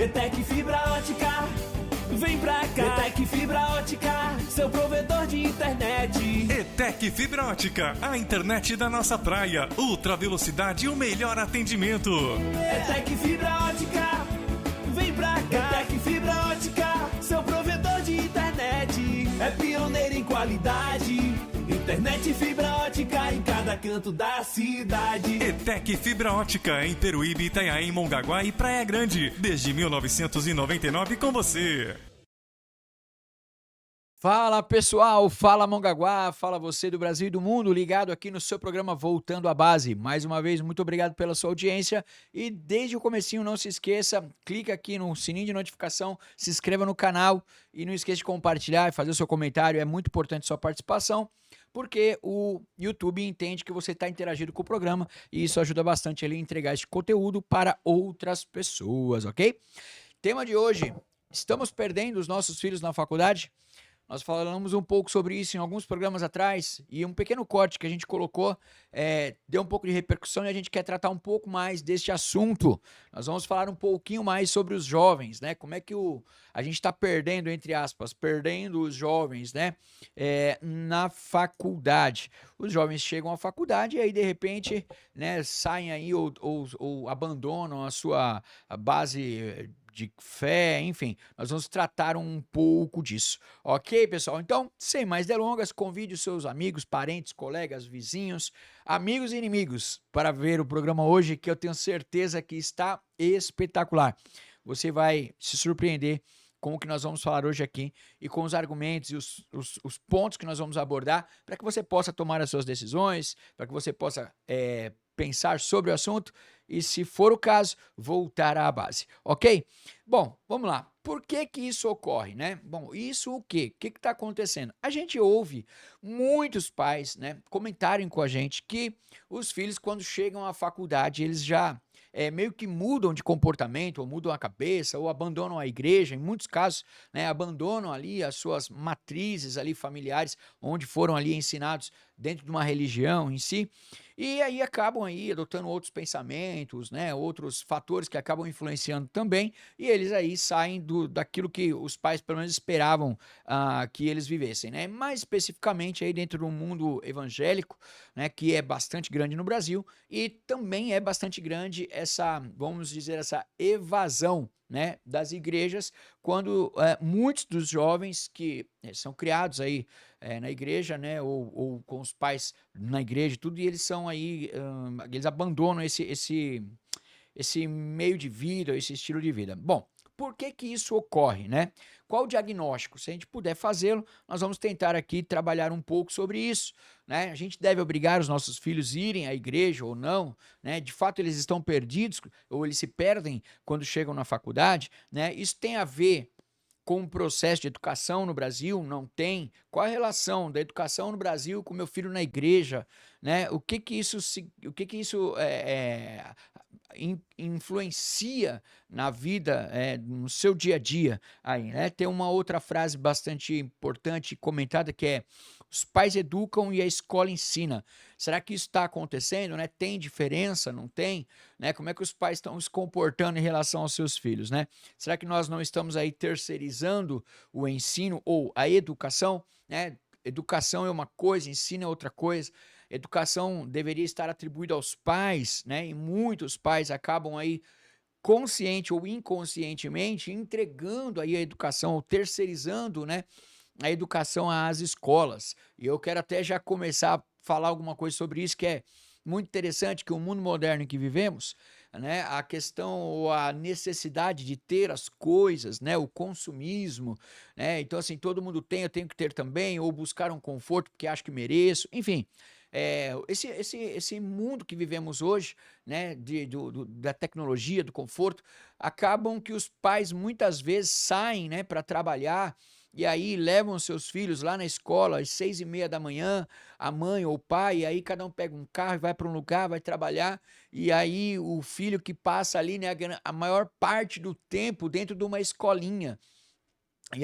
ETEC Fibra Ótica, vem pra cá. ETEC Fibra Ótica, seu provedor de internet. ETEC Fibra Ótica, a internet da nossa praia. Ultra velocidade e o melhor atendimento. ETEC Fibra Ótica, vem pra cá. ETEC Fibra Ótica, seu provedor de internet. É pioneiro em qualidade. Internet e fibra ótica em cada canto da cidade. ETEC Fibra Ótica em Peruíbe, Itanhaém, Mongaguá e Praia Grande. Desde 1999 com você. Fala pessoal, fala Mongaguá, fala você do Brasil e do mundo, ligado aqui no seu programa Voltando à Base. Mais uma vez, muito obrigado pela sua audiência e desde o comecinho não se esqueça, clica aqui no sininho de notificação, se inscreva no canal e não esqueça de compartilhar e fazer o seu comentário, é muito importante a sua participação, porque o YouTube entende que você está interagindo com o programa e isso ajuda bastante ele a entregar esse conteúdo para outras pessoas, ok? Tema de hoje, estamos perdendo os nossos filhos na faculdade? Nós falamos um pouco sobre isso em alguns programas atrás e um pequeno corte que a gente colocou deu um pouco de repercussão e a gente quer tratar um pouco mais deste assunto. Nós vamos falar um pouquinho mais sobre os jovens, né? Como é que a gente está perdendo, entre aspas, perdendo os jovens, né? Na faculdade. Os jovens chegam à faculdade e aí, de repente, né, saem aí ou abandonam a sua base de fé, enfim, nós vamos tratar um pouco disso, ok, pessoal? Então, sem mais delongas, convide os seus amigos, parentes, colegas, vizinhos, amigos e inimigos para ver o programa hoje, que eu tenho certeza que está espetacular. Você vai se surpreender com o que nós vamos falar hoje aqui e com os argumentos e os pontos que nós vamos abordar para que você possa tomar as suas decisões, para que você possa pensar sobre o assunto e, se for o caso, voltar à base, ok? Bom, vamos lá. Por que que isso ocorre, né? Bom, isso o quê? O que está acontecendo? A gente ouve muitos pais, né, comentarem com a gente que os filhos, quando chegam à faculdade, eles já meio que mudam de comportamento, ou mudam a cabeça, ou abandonam a igreja, em muitos casos, né, abandonam ali as suas matrizes ali familiares, onde foram ali ensinados dentro de uma religião em si, e aí acabam aí adotando outros pensamentos, né, outros fatores que acabam influenciando também, e eles aí saem daquilo que os pais pelo menos esperavam que eles vivessem, né, mais especificamente aí dentro do mundo evangélico, né, que é bastante grande no Brasil, e também é bastante grande essa, vamos dizer, essa evasão, né, das igrejas, quando muitos dos jovens que são criados aí na igreja, né, ou com os pais na igreja e tudo, e eles são aí, eles abandonam esse meio de vida, esse estilo de vida. Bom, por que que isso ocorre, né? Qual o diagnóstico? Se a gente puder fazê-lo, nós vamos tentar aqui trabalhar um pouco sobre isso, né? A gente deve obrigar os nossos filhos a irem à igreja ou não, né? De fato, eles estão perdidos ou eles se perdem quando chegam na faculdade, né? Isso tem a ver com o processo de educação no Brasil? Não tem? Qual a relação da educação no Brasil com meu filho na igreja, né? O que que isso influencia na vida, no seu dia a dia aí, né? Tem uma outra frase bastante importante comentada que é: os pais educam e a escola ensina. Será que isso está acontecendo, né? Tem diferença? Não tem? Né? Como é que os pais estão se comportando em relação aos seus filhos, né? Será que nós não estamos aí terceirizando o ensino ou a educação, né? Educação é uma coisa, ensino é outra coisa. Educação deveria estar atribuída aos pais, né? E muitos pais acabam aí consciente ou inconscientemente entregando aí a educação ou terceirizando, né, a educação às escolas. E eu quero até já começar a falar alguma coisa sobre isso, que é muito interessante, que o mundo moderno em que vivemos, né, a questão ou a necessidade de ter as coisas, né, o consumismo, né, então assim, todo mundo tem, eu tenho que ter também, ou buscar um conforto porque acho que mereço, enfim, esse mundo que vivemos hoje, né, da tecnologia, do conforto, acabam que os pais muitas vezes saem, né, para trabalhar e aí levam seus filhos lá na escola às 6:30 da manhã, a mãe ou o pai, e aí cada um pega um carro e vai para um lugar, vai trabalhar, e aí o filho que passa ali, né, a maior parte do tempo dentro de uma escolinha. E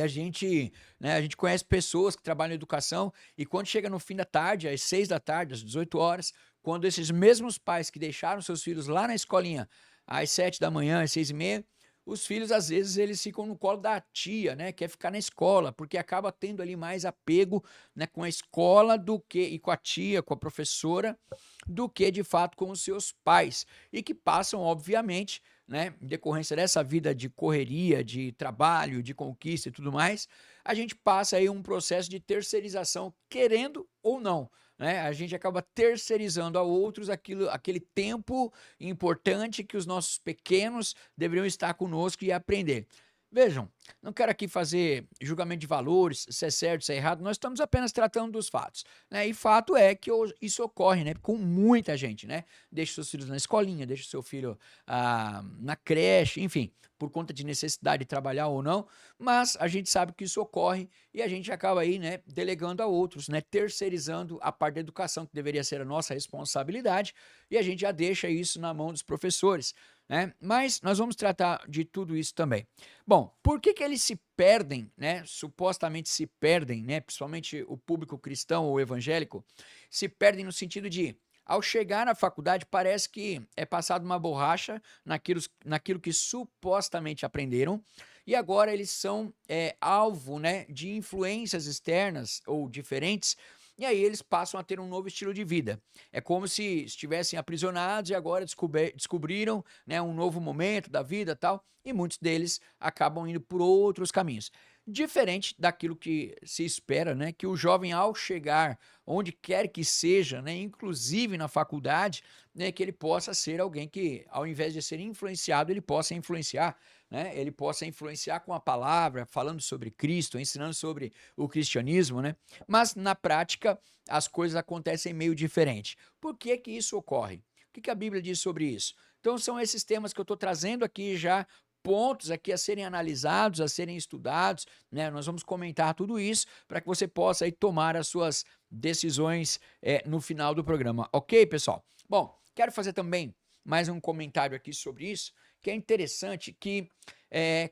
né, a gente conhece pessoas que trabalham em educação e quando chega no fim da tarde, às 6 da tarde, às 18 horas, quando esses mesmos pais que deixaram seus filhos lá na escolinha às 7 da manhã, às 6:30, os filhos, às vezes, eles ficam no colo da tia, né? Quer ficar na escola, porque acaba tendo ali mais apego, né, com a escola do que, e com a tia, com a professora, do que, de fato, com os seus pais. E que passam, obviamente, né, em decorrência dessa vida de correria, de trabalho, de conquista e tudo mais, a gente passa aí um processo de terceirização, querendo ou não, né? A gente acaba terceirizando a outros aquele tempo importante que os nossos pequenos deveriam estar conosco e aprender. Vejam, não quero aqui fazer julgamento de valores, se é certo, se é errado, nós estamos apenas tratando dos fatos, né? E fato é que isso ocorre, né, com muita gente, né? Deixa seus filhos na escolinha, deixa seu filho na creche, enfim, por conta de necessidade de trabalhar ou não, mas a gente sabe que isso ocorre e a gente acaba aí, né, delegando a outros, né, terceirizando a parte da educação, que deveria ser a nossa responsabilidade, e a gente já deixa isso na mão dos professores, né? Mas nós vamos tratar de tudo isso também. Bom, por que eles se perdem, né? Supostamente se perdem, né? Principalmente o público cristão ou evangélico, se perdem no sentido de, ao chegar na faculdade, parece que é passado uma borracha naquilo que supostamente aprenderam, e agora eles são alvo, né, de influências externas ou diferentes, e aí eles passam a ter um novo estilo de vida. É como se estivessem aprisionados e agora descobriram, né, um novo momento da vida e tal, e muitos deles acabam indo por outros caminhos. Diferente daquilo que se espera, né, que o jovem, ao chegar onde quer que seja, né, inclusive na faculdade, né, que ele possa ser alguém que, ao invés de ser influenciado, ele possa influenciar, né, ele possa influenciar com a palavra, falando sobre Cristo, ensinando sobre o cristianismo, né, mas na prática as coisas acontecem meio diferente. Por que que isso ocorre? O que a Bíblia diz sobre isso? Então são esses temas que eu estou trazendo aqui já, pontos aqui a serem analisados, a serem estudados, né? Nós vamos comentar tudo isso para que você possa aí tomar as suas decisões no final do programa, ok, pessoal? Bom, quero fazer também mais um comentário aqui sobre isso, que é interessante que,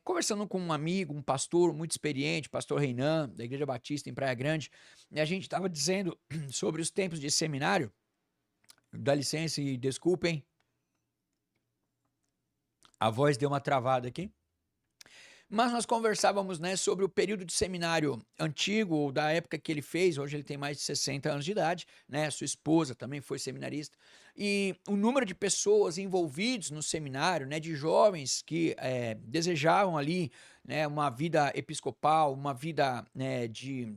conversando com um amigo, um pastor muito experiente, pastor Reinan, da Igreja Batista em Praia Grande, a gente estava dizendo sobre os tempos de seminário. Dá licença e desculpem, a voz deu uma travada aqui. Mas nós conversávamos, né, sobre o período de seminário antigo, ou da época que ele fez. Hoje ele tem mais de 60 anos de idade, né? Sua esposa também foi seminarista. E o número de pessoas envolvidos no seminário, né, de jovens que desejavam ali, né, uma vida episcopal, uma vida, né, de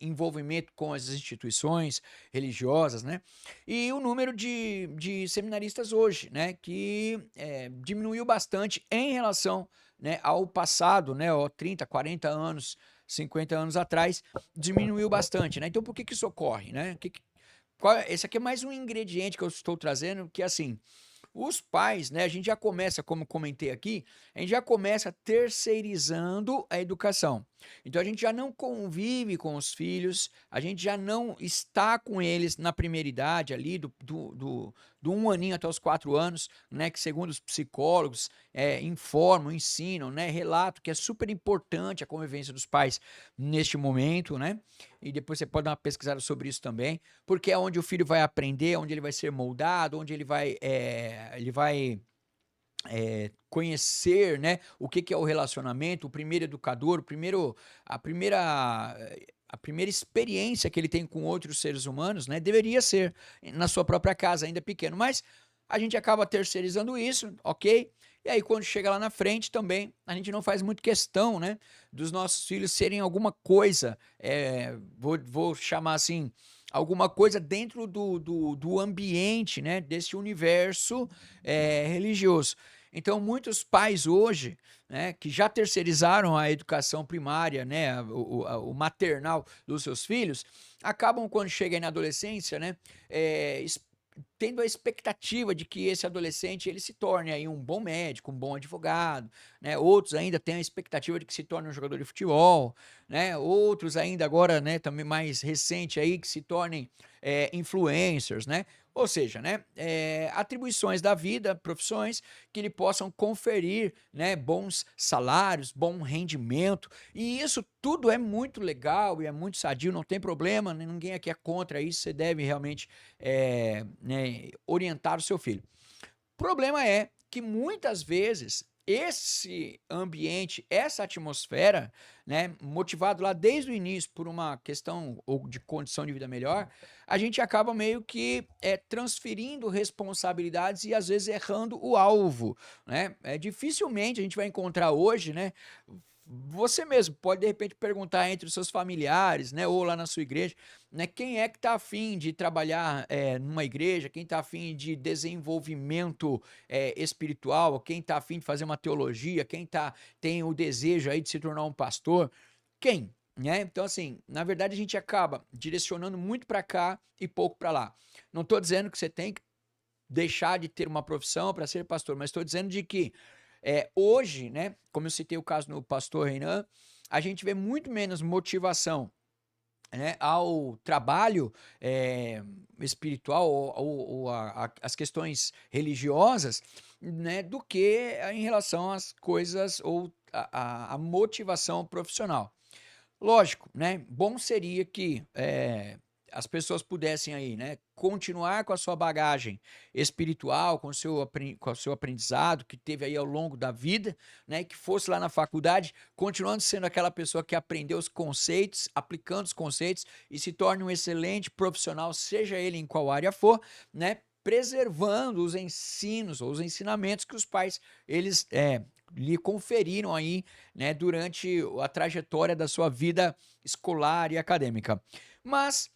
envolvimento com as instituições religiosas, né? E o número de seminaristas hoje, né, que diminuiu bastante em relação, né, ao passado, né, 30, 40 anos, 50 anos atrás, diminuiu bastante, né? Então por que que isso ocorre, né? Esse aqui é mais um ingrediente que eu estou trazendo, que assim, os pais, né, a gente já começa, como comentei aqui, a gente já começa terceirizando a educação. Então a gente já não convive com os filhos, a gente já não está com eles na primeira idade ali, do 1 aninho até os 4 anos, né, que segundo os psicólogos informam, ensinam, né, relato que é super importante a convivência dos pais neste momento, né, e depois você pode dar uma pesquisada sobre isso também, porque é onde o filho vai aprender, onde ele vai ser moldado, onde ele vai conhecer, né, o que é o relacionamento, o primeiro educador, a primeira experiência que ele tem com outros seres humanos, né, deveria ser na sua própria casa, ainda pequeno, mas a gente acaba terceirizando isso, ok? E aí quando chega lá na frente também, a gente não faz muito questão, né, dos nossos filhos serem alguma coisa, vou chamar assim, alguma coisa dentro do ambiente, né, desse universo religioso. Então, muitos pais hoje, né, que já terceirizaram a educação primária, né, o maternal dos seus filhos, acabam, quando chegam na adolescência, né, tendo a expectativa de que esse adolescente ele se torne aí um bom médico, um bom advogado, né? Outros ainda têm a expectativa de que se torne um jogador de futebol, né? Outros ainda agora, né, também mais recente aí, que se tornem influencers, né? Ou seja, né, atribuições da vida, profissões que lhe possam conferir, né, bons salários, bom rendimento, e isso tudo é muito legal e é muito sadio, não tem problema, ninguém aqui é contra isso, você deve realmente né, orientar o seu filho. O problema é que muitas vezes esse ambiente, essa atmosfera, né, motivado lá desde o início por uma questão ou de condição de vida melhor, a gente acaba meio que transferindo responsabilidades e às vezes errando o alvo, né? Dificilmente a gente vai encontrar hoje, né? Você mesmo pode de repente perguntar entre os seus familiares, né, ou lá na sua igreja, né, quem é que está afim de trabalhar numa igreja, quem está afim de desenvolvimento espiritual, quem está afim de fazer uma teologia, tem o desejo aí de se tornar um pastor, quem? Né? Então, assim, na verdade a gente acaba direcionando muito para cá e pouco para lá. Não estou dizendo que você tem que deixar de ter uma profissão para ser pastor, mas estou dizendo de que hoje, né, como eu citei o caso no pastor Reinan, a gente vê muito menos motivação, né, ao trabalho espiritual ou as questões religiosas, né, do que em relação às coisas ou a motivação profissional. Lógico, né? Bom seria que as pessoas pudessem aí, né, continuar com a sua bagagem espiritual, com o seu aprendizado que teve aí ao longo da vida, né, que fosse lá na faculdade, continuando sendo aquela pessoa que aprendeu os conceitos, aplicando os conceitos e se torne um excelente profissional, seja ele em qual área for, né, preservando os ensinos ou os ensinamentos que os pais eles lhe conferiram aí, né, durante a trajetória da sua vida escolar e acadêmica. Mas,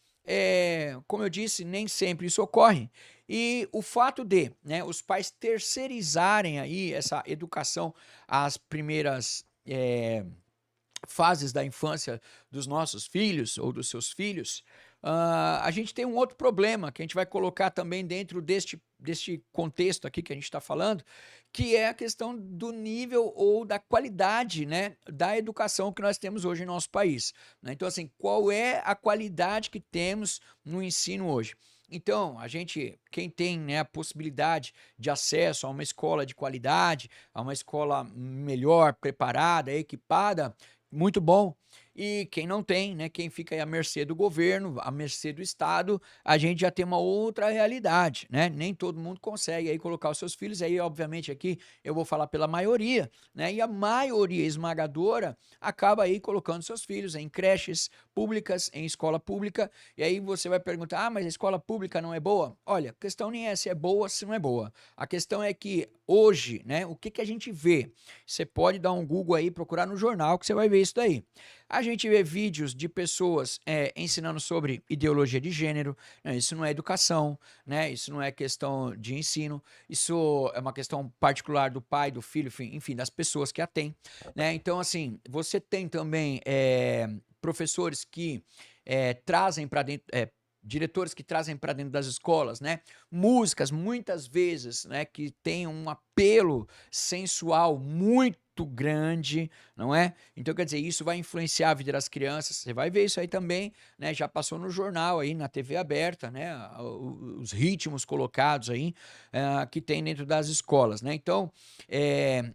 como eu disse, nem sempre isso ocorre. E o fato de, né, os pais terceirizarem aí essa educação às primeiras fases da infância dos nossos filhos ou dos seus filhos, a gente tem um outro problema que a gente vai colocar também dentro deste contexto aqui que a gente está falando, que é a questão do nível ou da qualidade, né, da educação que nós temos hoje em nosso país, né? Então, assim, qual é a qualidade que temos no ensino hoje? Então, quem tem, né, a possibilidade de acesso a uma escola de qualidade, a uma escola melhor preparada, equipada, muito bom. E quem não tem, né, quem fica aí à mercê do governo, à mercê do Estado, a gente já tem uma outra realidade, né? Nem todo mundo consegue aí colocar os seus filhos, aí obviamente aqui eu vou falar pela maioria, né? E a maioria esmagadora acaba aí colocando seus filhos em creches públicas, em escola pública, e aí você vai perguntar, mas a escola pública não é boa? Olha, a questão nem é se é boa, se não é boa. A questão é que hoje, né, o que a gente vê? Você pode dar um Google aí, procurar no jornal que você vai ver isso daí. A gente vê vídeos de pessoas ensinando sobre ideologia de gênero, né? Isso não é educação, né? Isso não é questão de ensino, isso é uma questão particular do pai, do filho, enfim, das pessoas que a têm, né? Então, assim, você tem também professores que trazem para dentro, diretores que trazem para dentro das escolas, né, músicas muitas vezes, né, que tem um apelo sensual muito grande, não é? Então, quer dizer, isso vai influenciar a vida das crianças. Você vai ver isso aí também, né? Já passou no jornal aí, na TV aberta, né? Os ritmos colocados aí que tem dentro das escolas, né? Então,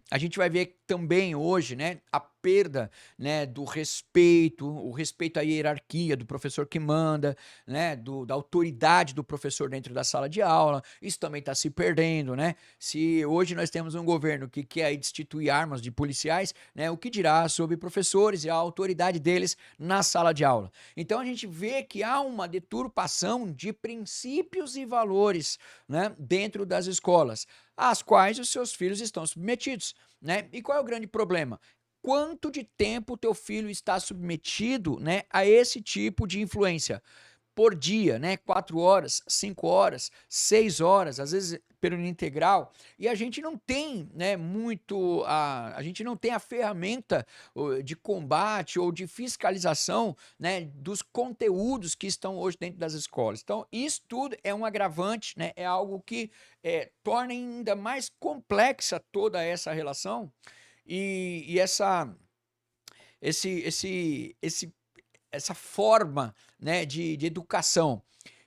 a gente vai ver também hoje, né, a perda, né, do respeito, o respeito à hierarquia do professor que manda, né, da autoridade do professor dentro da sala de aula. Isso também está se perdendo, né? Se hoje nós temos um governo que quer aí destituir armas de policiais, né, o que dirá sobre professores e a autoridade deles na sala de aula. Então a gente vê que há uma deturpação de princípios e valores, né, dentro das escolas, às quais os seus filhos estão submetidos, né? E qual é o grande problema? Quanto de tempo o teu filho está submetido, né, a esse tipo de influência? Por dia, né? 4 horas, 5 horas, 6 horas, às vezes período integral, e a gente não tem, né, a gente não tem a ferramenta de combate ou de fiscalização, né, dos conteúdos que estão hoje dentro das escolas. Então, isso tudo é um agravante, né, é algo que torna ainda mais complexa toda essa relação e essa forma, né, de educação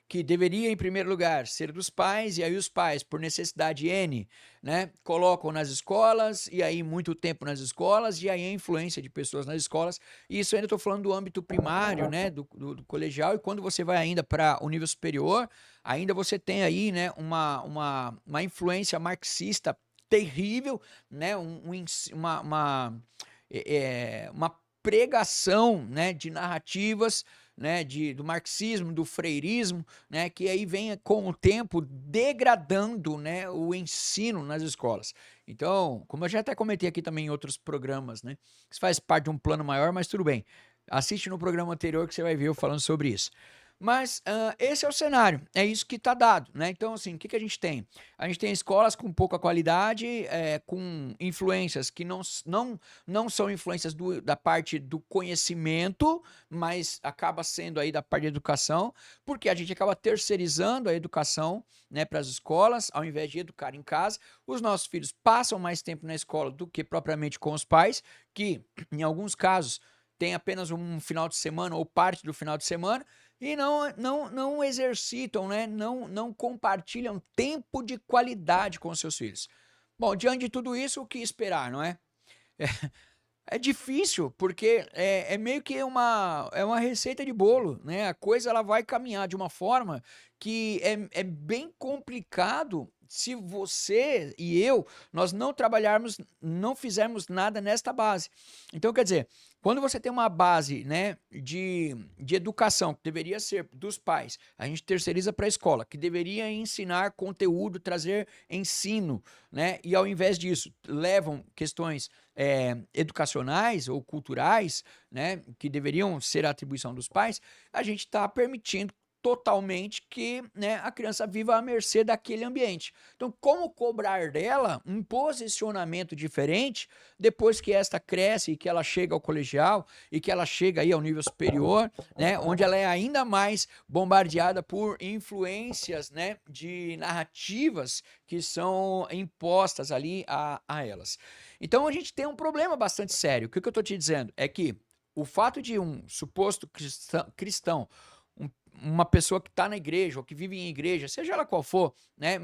que deveria, em primeiro lugar, ser dos pais, e aí os pais, por necessidade N, né, colocam nas escolas, e aí muito tempo nas escolas, e aí a influência de pessoas nas escolas, e isso ainda estou falando do âmbito primário, né, do colegial, e quando você vai ainda para o nível superior, ainda você tem aí, né, uma influência marxista terrível, né? Uma pregação, né, de narrativas, né, do marxismo, do freirismo, né, que aí vem com o tempo degradando, né, o ensino nas escolas. Então, como eu já até comentei aqui também em outros programas, né, isso faz parte de um plano maior, mas tudo bem. Assiste no programa anterior que você vai ver eu falando sobre isso. Mas esse é o cenário, é isso que está dado, né? Então, assim, o que a gente tem? A gente tem escolas com pouca qualidade, com influências que não são influências da parte do conhecimento, mas acaba sendo aí da parte da educação, porque a gente acaba terceirizando a educação, né, para as escolas, ao invés de educar em casa. Os nossos filhos passam mais tempo na escola do que propriamente com os pais, que em alguns casos tem apenas um final de semana ou parte do final de semana, e não exercitam, né? Não compartilham tempo de qualidade com seus filhos. Bom, diante de tudo isso, o que esperar, não é? É difícil, porque é meio que uma receita de bolo, né? A coisa ela vai caminhar de uma forma que é bem complicado se você e eu, nós não trabalharmos, não fizermos nada nesta base. Então, quer dizer, quando você tem uma base, né, de educação, que deveria ser dos pais, a gente terceiriza para a escola, que deveria ensinar conteúdo, trazer ensino, né? E ao invés disso, levam questões educacionais ou culturais, né, que deveriam ser a atribuição dos pais, a gente está permitindo totalmente que, né, a criança viva à mercê daquele ambiente. Então, como cobrar dela um posicionamento diferente depois que esta cresce e que ela chega ao colegial e que ela chega aí ao nível superior, né, onde ela é ainda mais bombardeada por influências, né, de narrativas que são impostas ali a elas. Então, a gente tem um problema bastante sério. O que eu estou te dizendo é que o fato de um suposto cristão, uma pessoa que está na igreja ou que vive em igreja, seja ela qual for, né,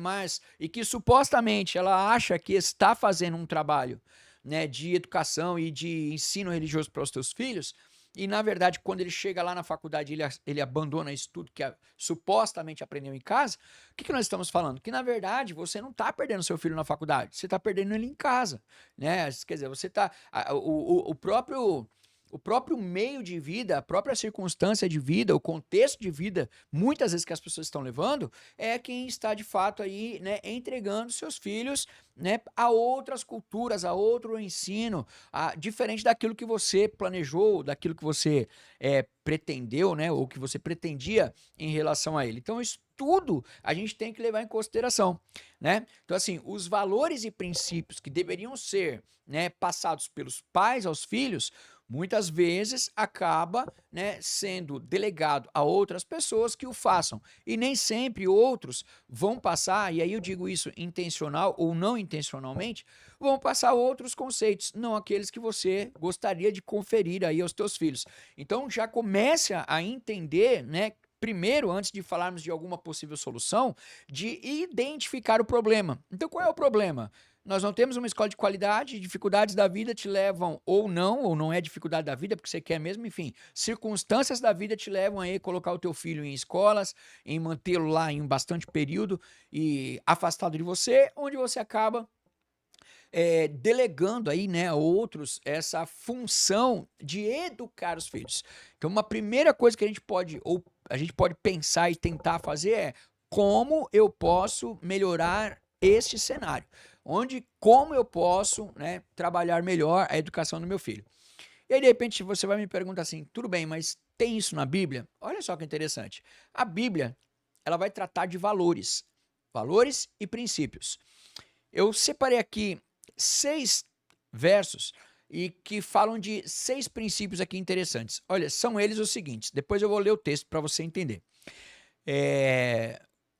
e que supostamente ela acha que está fazendo um trabalho, né, de educação e de ensino religioso para os teus filhos, e na verdade quando ele chega lá na faculdade ele abandona isso tudo que supostamente aprendeu em casa. O que nós estamos falando? Que na verdade você não está perdendo seu filho na faculdade, você está perdendo ele em casa, né? Quer dizer, você está o próprio meio de vida, a própria circunstância de vida, o contexto de vida, muitas vezes que as pessoas estão levando, é quem está de fato aí, né, entregando seus filhos, né, a outras culturas, a outro ensino, diferente daquilo que você planejou, daquilo que você pretendeu, né, ou que você pretendia em relação a ele. Então isso tudo a gente tem que levar em consideração, né? Então assim, os valores e princípios que deveriam ser, né, passados pelos pais aos filhos, muitas vezes acaba, né, sendo delegado a outras pessoas que o façam. E nem sempre outros vão passar, e aí eu digo isso intencional ou não intencionalmente, vão passar outros conceitos, não aqueles que você gostaria de conferir aí aos teus filhos. Então já comece a entender, né, primeiro, antes de falarmos de alguma possível solução, de identificar o problema. Então qual é o problema? Nós não temos uma escola de qualidade, dificuldades da vida te levam ou não é dificuldade da vida porque você quer mesmo, enfim, circunstâncias da vida te levam a colocar o teu filho em escolas, em mantê-lo lá em um bastante período e afastado de você, onde você acaba delegando aí, né, a outros essa função de educar os filhos. Então uma primeira coisa que a gente pode pensar e tentar fazer é como eu posso melhorar este cenário, como eu posso, né, trabalhar melhor a educação do meu filho. E aí de repente você vai me perguntar assim, tudo bem, mas tem isso na Bíblia? Olha só que interessante. A Bíblia, ela vai tratar de valores e princípios. Eu separei aqui 6 versos e que falam de 6 princípios aqui interessantes. Olha, são eles os seguintes. Depois eu vou ler o texto para você entender.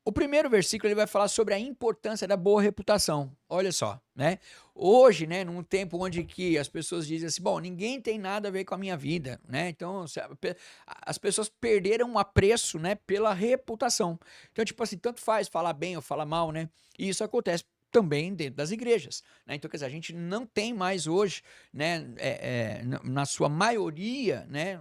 O primeiro versículo ele vai falar sobre a importância da boa reputação. Olha só, né? Hoje, né, num tempo onde que as pessoas dizem assim, bom, ninguém tem nada a ver com a minha vida, né? Então, as pessoas perderam o apreço, né, pela reputação. Então, tipo assim, tanto faz falar bem ou falar mal, né? E isso acontece também dentro das igrejas, né? Então, quer dizer, a gente não tem mais hoje, né, na sua maioria, né,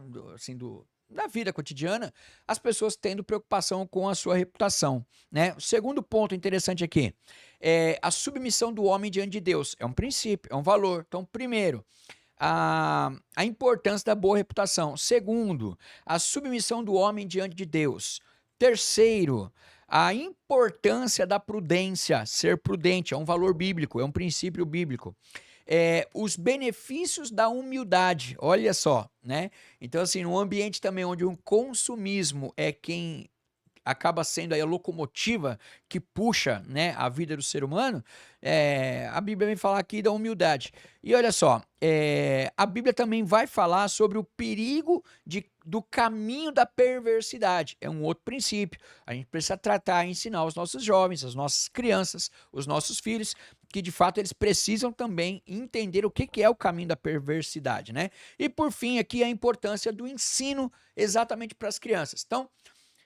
na vida cotidiana, as pessoas tendo preocupação com a sua reputação, né? O segundo ponto interessante aqui é a submissão do homem diante de Deus. É um princípio, é um valor. Então, primeiro, a importância da boa reputação. Segundo, a submissão do homem diante de Deus. Terceiro, a importância da prudência, ser prudente, é um valor bíblico, é um princípio bíblico. Os benefícios da humildade, olha só, né? Então, assim, num ambiente também onde o consumismo é quem acaba sendo aí a locomotiva que puxa, né, a vida do ser humano, a Bíblia vem falar aqui da humildade. E olha só, a Bíblia também vai falar sobre o perigo do caminho da perversidade. É um outro princípio. A gente precisa tratar e ensinar os nossos jovens, as nossas crianças, os nossos filhos, que de fato eles precisam também entender o que é o caminho da perversidade, né? E por fim, aqui a importância do ensino exatamente para as crianças. Então,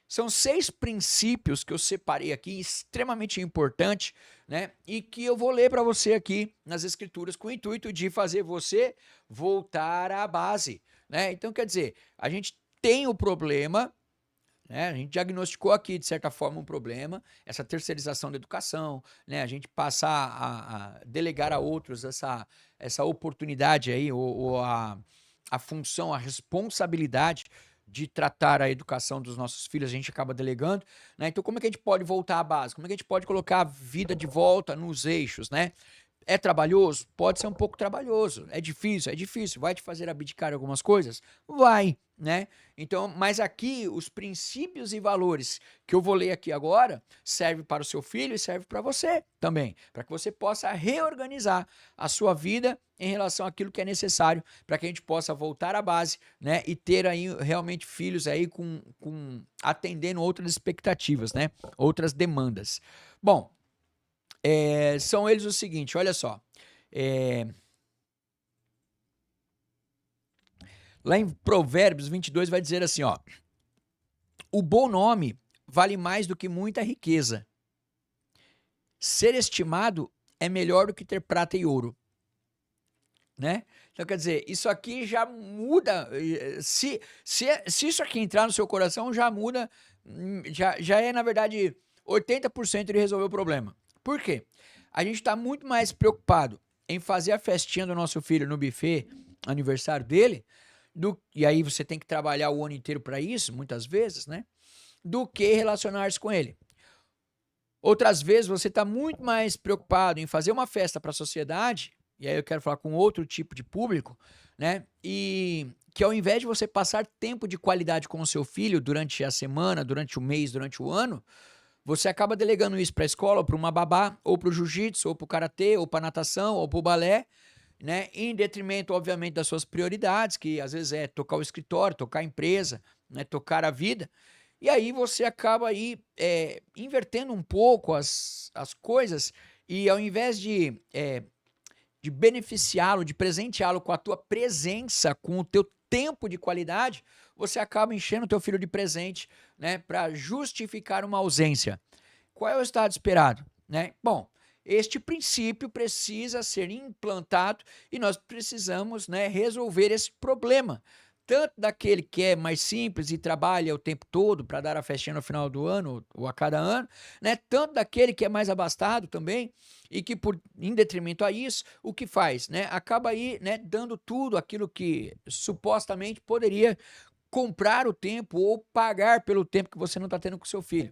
são 6 princípios que eu separei aqui, extremamente importante, né? E que eu vou ler para você aqui nas Escrituras com o intuito de fazer você voltar à base, né? Então, quer dizer, a gente tem o problema, né? A gente diagnosticou aqui, de certa forma, um problema, essa terceirização da educação, né? A gente passar a delegar a outros essa oportunidade aí, ou a função, a responsabilidade de tratar a educação dos nossos filhos, a gente acaba delegando, né? Então, como é que a gente pode voltar à base? Como é que a gente pode colocar a vida de volta nos eixos, né? É trabalhoso? Pode ser um pouco trabalhoso. É difícil? É difícil. Vai te fazer abdicar algumas coisas? Vai, né? Então, mas aqui, os princípios e valores que eu vou ler aqui agora, serve para o seu filho e serve para você também, para que você possa reorganizar a sua vida em relação àquilo que é necessário para que a gente possa voltar à base, né? E ter aí realmente filhos aí com atendendo outras expectativas, né? Outras demandas. Bom, são eles o seguinte, olha só. Lá em Provérbios 22 vai dizer assim, ó: o bom nome vale mais do que muita riqueza. Ser estimado é melhor do que ter prata e ouro, né? Então, quer dizer, isso aqui já muda. Se isso aqui entrar no seu coração, já muda. Já é, na verdade, 80% de resolver o problema. Por quê? A gente está muito mais preocupado em fazer a festinha do nosso filho no buffet, aniversário dele, e aí você tem que trabalhar o ano inteiro para isso, muitas vezes, né? Do que relacionar-se com ele. Outras vezes você está muito mais preocupado em fazer uma festa para a sociedade, e aí eu quero falar com outro tipo de público, né? E que ao invés de você passar tempo de qualidade com o seu filho durante a semana, durante o mês, durante o ano, você acaba delegando isso para a escola, ou para uma babá, ou para o jiu-jitsu, ou para o karatê, ou para a natação, ou para o balé, né? Em detrimento, obviamente, das suas prioridades, que às vezes é tocar o escritório, tocar a empresa, né? Tocar a vida. E aí você acaba aí invertendo um pouco as coisas, e ao invés de beneficiá-lo, de presenteá-lo com a tua presença, com o teu tempo de qualidade, você acaba enchendo o teu filho de presente, né, para justificar uma ausência. Qual é o estado esperado, né? Bom, este princípio precisa ser implantado e nós precisamos, né, resolver esse problema. Tanto daquele que é mais simples e trabalha o tempo todo para dar a festinha no final do ano ou a cada ano, né? Tanto daquele que é mais abastado também e que, em detrimento a isso, o que faz, né? Acaba aí, né, dando tudo aquilo que supostamente poderia comprar o tempo ou pagar pelo tempo que você não está tendo com seu filho.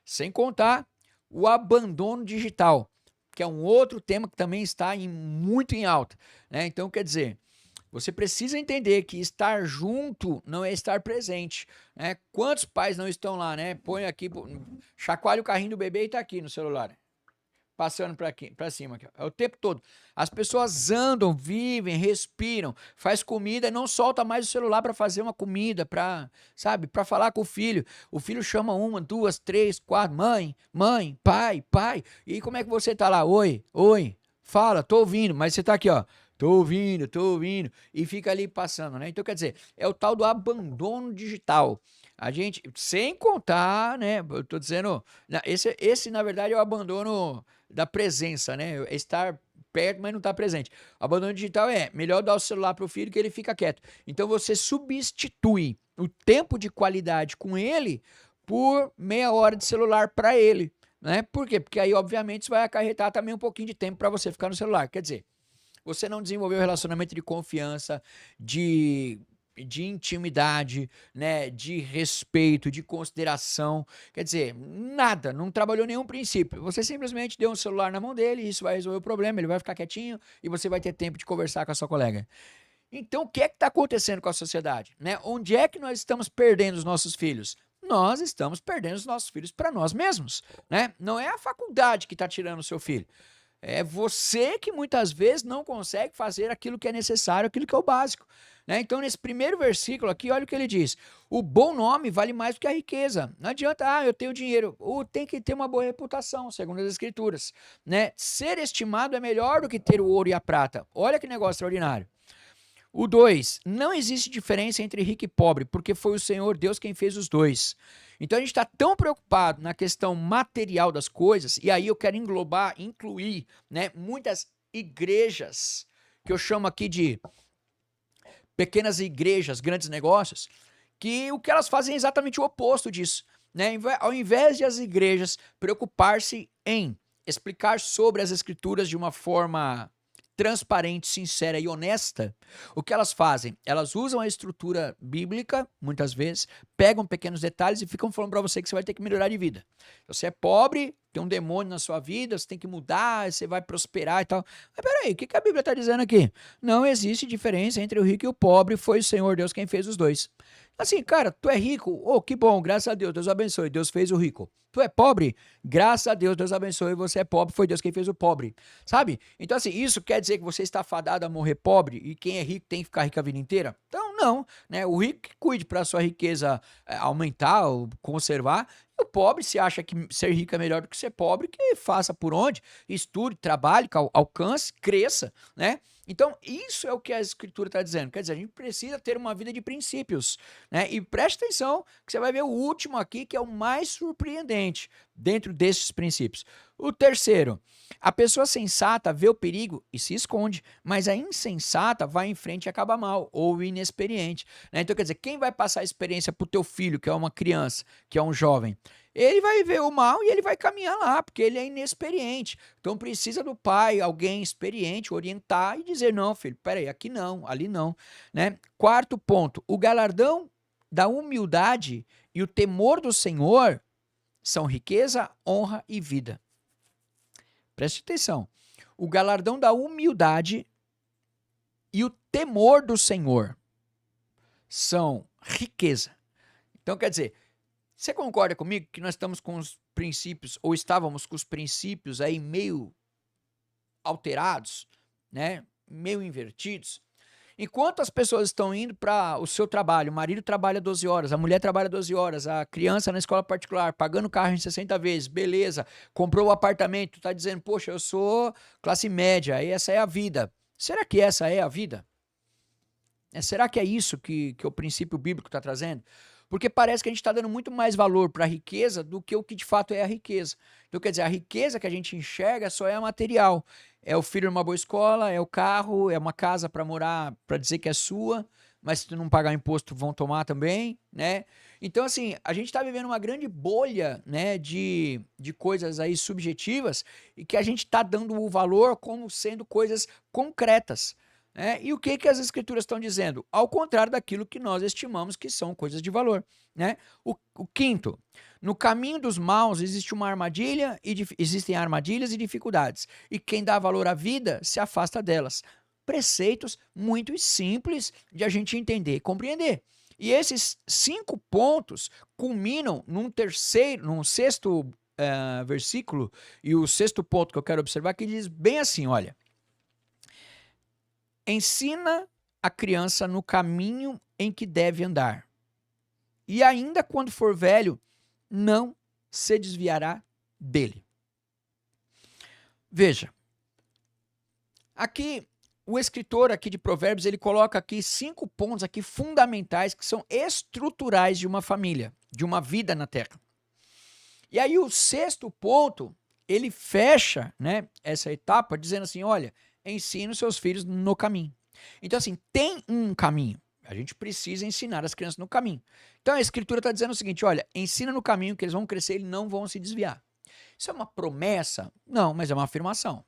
Sem contar o abandono digital, que é um outro tema que também está muito em alta, né? Então, quer dizer, você precisa entender que estar junto não é estar presente, né? Quantos pais não estão lá, né? Põe aqui, chacoalha o carrinho do bebê e tá aqui no celular, passando para cima aqui, é o tempo todo. As pessoas andam, vivem, respiram, faz comida e não solta mais o celular para fazer uma comida, para falar com o filho. O filho chama 1, 2, 3, 4, mãe, pai. E como é que você tá lá? Oi, fala, tô ouvindo, mas você tá aqui, ó. Tô ouvindo, e fica ali passando, né? Então, quer dizer, é o tal do abandono digital. A gente, sem contar, né? Eu tô dizendo, esse na verdade é o abandono da presença, né? É estar perto, mas não tá presente. O abandono digital melhor dar o celular pro filho que ele fica quieto. Então, você substitui o tempo de qualidade com ele por meia hora de celular para ele, né? Por quê? Porque aí, obviamente, isso vai acarretar também um pouquinho de tempo para você ficar no celular. Quer dizer, você não desenvolveu um relacionamento de confiança, de intimidade, né, de respeito, de consideração. Quer dizer, nada, não trabalhou nenhum princípio. Você simplesmente deu um celular na mão dele, e isso vai resolver o problema, ele vai ficar quietinho e você vai ter tempo de conversar com a sua colega. Então, o que é que está acontecendo com a sociedade? Né? Onde é que nós estamos perdendo os nossos filhos? Nós estamos perdendo os nossos filhos para nós mesmos. Né? Não é a faculdade que está tirando o seu filho. É você que muitas vezes não consegue fazer aquilo que é necessário, aquilo que é o básico. Né? Então, nesse primeiro versículo aqui, olha o que ele diz. O bom nome vale mais do que a riqueza. Não adianta, eu tenho dinheiro. Tem que ter uma boa reputação, segundo as Escrituras. Né? Ser estimado é melhor do que ter o ouro e a prata. Olha que negócio extraordinário. O 2, não existe diferença entre rico e pobre, porque foi o Senhor Deus quem fez os dois. Então a gente está tão preocupado na questão material das coisas, e aí eu quero incluir, né, muitas igrejas, que eu chamo aqui de pequenas igrejas, grandes negócios, que o que elas fazem é exatamente o oposto disso. Né? Ao invés de as igrejas preocupar-se em explicar sobre as Escrituras de uma forma transparente, sincera e honesta, o que elas fazem? Elas usam a estrutura bíblica, muitas vezes, pegam pequenos detalhes e ficam falando para você que você vai ter que melhorar de vida. Você é pobre, tem um demônio na sua vida, você tem que mudar, você vai prosperar e tal. Mas peraí, o que a Bíblia está dizendo aqui? Não existe diferença entre o rico e o pobre, foi o Senhor Deus quem fez os dois. Assim, cara, tu é rico? Oh, que bom, graças a Deus, Deus abençoe, Deus fez o rico. Tu é pobre? Graças a Deus, Deus abençoe, você é pobre, foi Deus quem fez o pobre. Sabe? Então, assim, isso quer dizer que você está fadado a morrer pobre e quem é rico tem que ficar rico a vida inteira? Então, não. Né? O rico que cuide para a sua riqueza aumentar ou conservar, e o pobre, se acha que ser rico é melhor do que ser pobre, que faça por onde, estude, trabalhe, alcance, cresça, né? Então, isso é o que a Escritura está dizendo. Quer dizer, a gente precisa ter uma vida de princípios. Né? E preste atenção que você vai ver o último aqui, que é o mais surpreendente dentro desses princípios. O terceiro, a pessoa sensata vê o perigo e se esconde, mas a insensata vai em frente e acaba mal, ou inexperiente. Né? Então, quer dizer, quem vai passar a experiência para o teu filho, que é uma criança, que é um jovem? Ele vai ver o mal e ele vai caminhar lá, porque ele é inexperiente. Então precisa do pai, alguém experiente, orientar e dizer, não, filho, peraí, aqui não, ali não. Né? Quarto ponto, o galardão da humildade e o temor do Senhor são riqueza, honra e vida. Preste atenção. O galardão da humildade e o temor do Senhor são riqueza. Então, quer dizer, você concorda comigo que nós estamos com os princípios, ou estávamos com os princípios aí meio alterados, né? Meio invertidos? Enquanto as pessoas estão indo para o seu trabalho, o marido trabalha 12 horas, a mulher trabalha 12 horas, a criança na escola particular, pagando o carro em 60 vezes, beleza, comprou o apartamento, está dizendo, poxa, eu sou classe média, essa é a vida. Será que essa é a vida? Será que é isso que o princípio bíblico está trazendo? Porque parece que a gente está dando muito mais valor para a riqueza do que o que de fato é a riqueza. Então, quer dizer, a riqueza que a gente enxerga só é a material. É o filho numa boa escola, é o carro, é uma casa para morar, para dizer que é sua, mas se tu não pagar imposto vão tomar também, né? Então, assim, a gente está vivendo uma grande bolha, né, de coisas aí subjetivas e que a gente está dando o valor como sendo coisas concretas. E o que as Escrituras estão dizendo? Ao contrário daquilo que nós estimamos que são coisas de valor. Né? O quinto, no caminho dos maus existe uma armadilha existem armadilhas e dificuldades. E quem dá valor à vida se afasta delas. Preceitos muito simples de a gente entender e compreender. E esses 5 pontos culminam num sexto versículo, e o sexto ponto que eu quero observar que diz bem assim, olha. Ensina a criança no caminho em que deve andar. E ainda quando for velho, não se desviará dele. Veja, aqui o escritor aqui de Provérbios, ele coloca aqui 5 pontos aqui fundamentais que são estruturais de uma família, de uma vida na terra. E aí o sexto ponto, ele fecha, né, essa etapa dizendo assim, olha, ensina os seus filhos no caminho. Então, assim, tem um caminho. A gente precisa ensinar as crianças no caminho. Então a Escritura está dizendo o seguinte: olha, ensina no caminho que eles vão crescer e não vão se desviar. Isso é uma promessa? Não, mas é uma afirmação.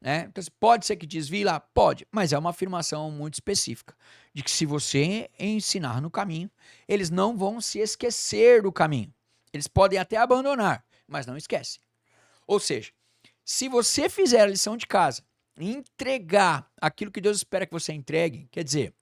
Né? Então, pode ser que desvie lá? Pode, mas é uma afirmação muito específica, de que se você ensinar no caminho, eles não vão se esquecer do caminho. Eles podem até abandonar, mas não esquece. Ou seja, se você fizer a lição de casa e entregar aquilo que Deus espera que você entregue, quer dizer,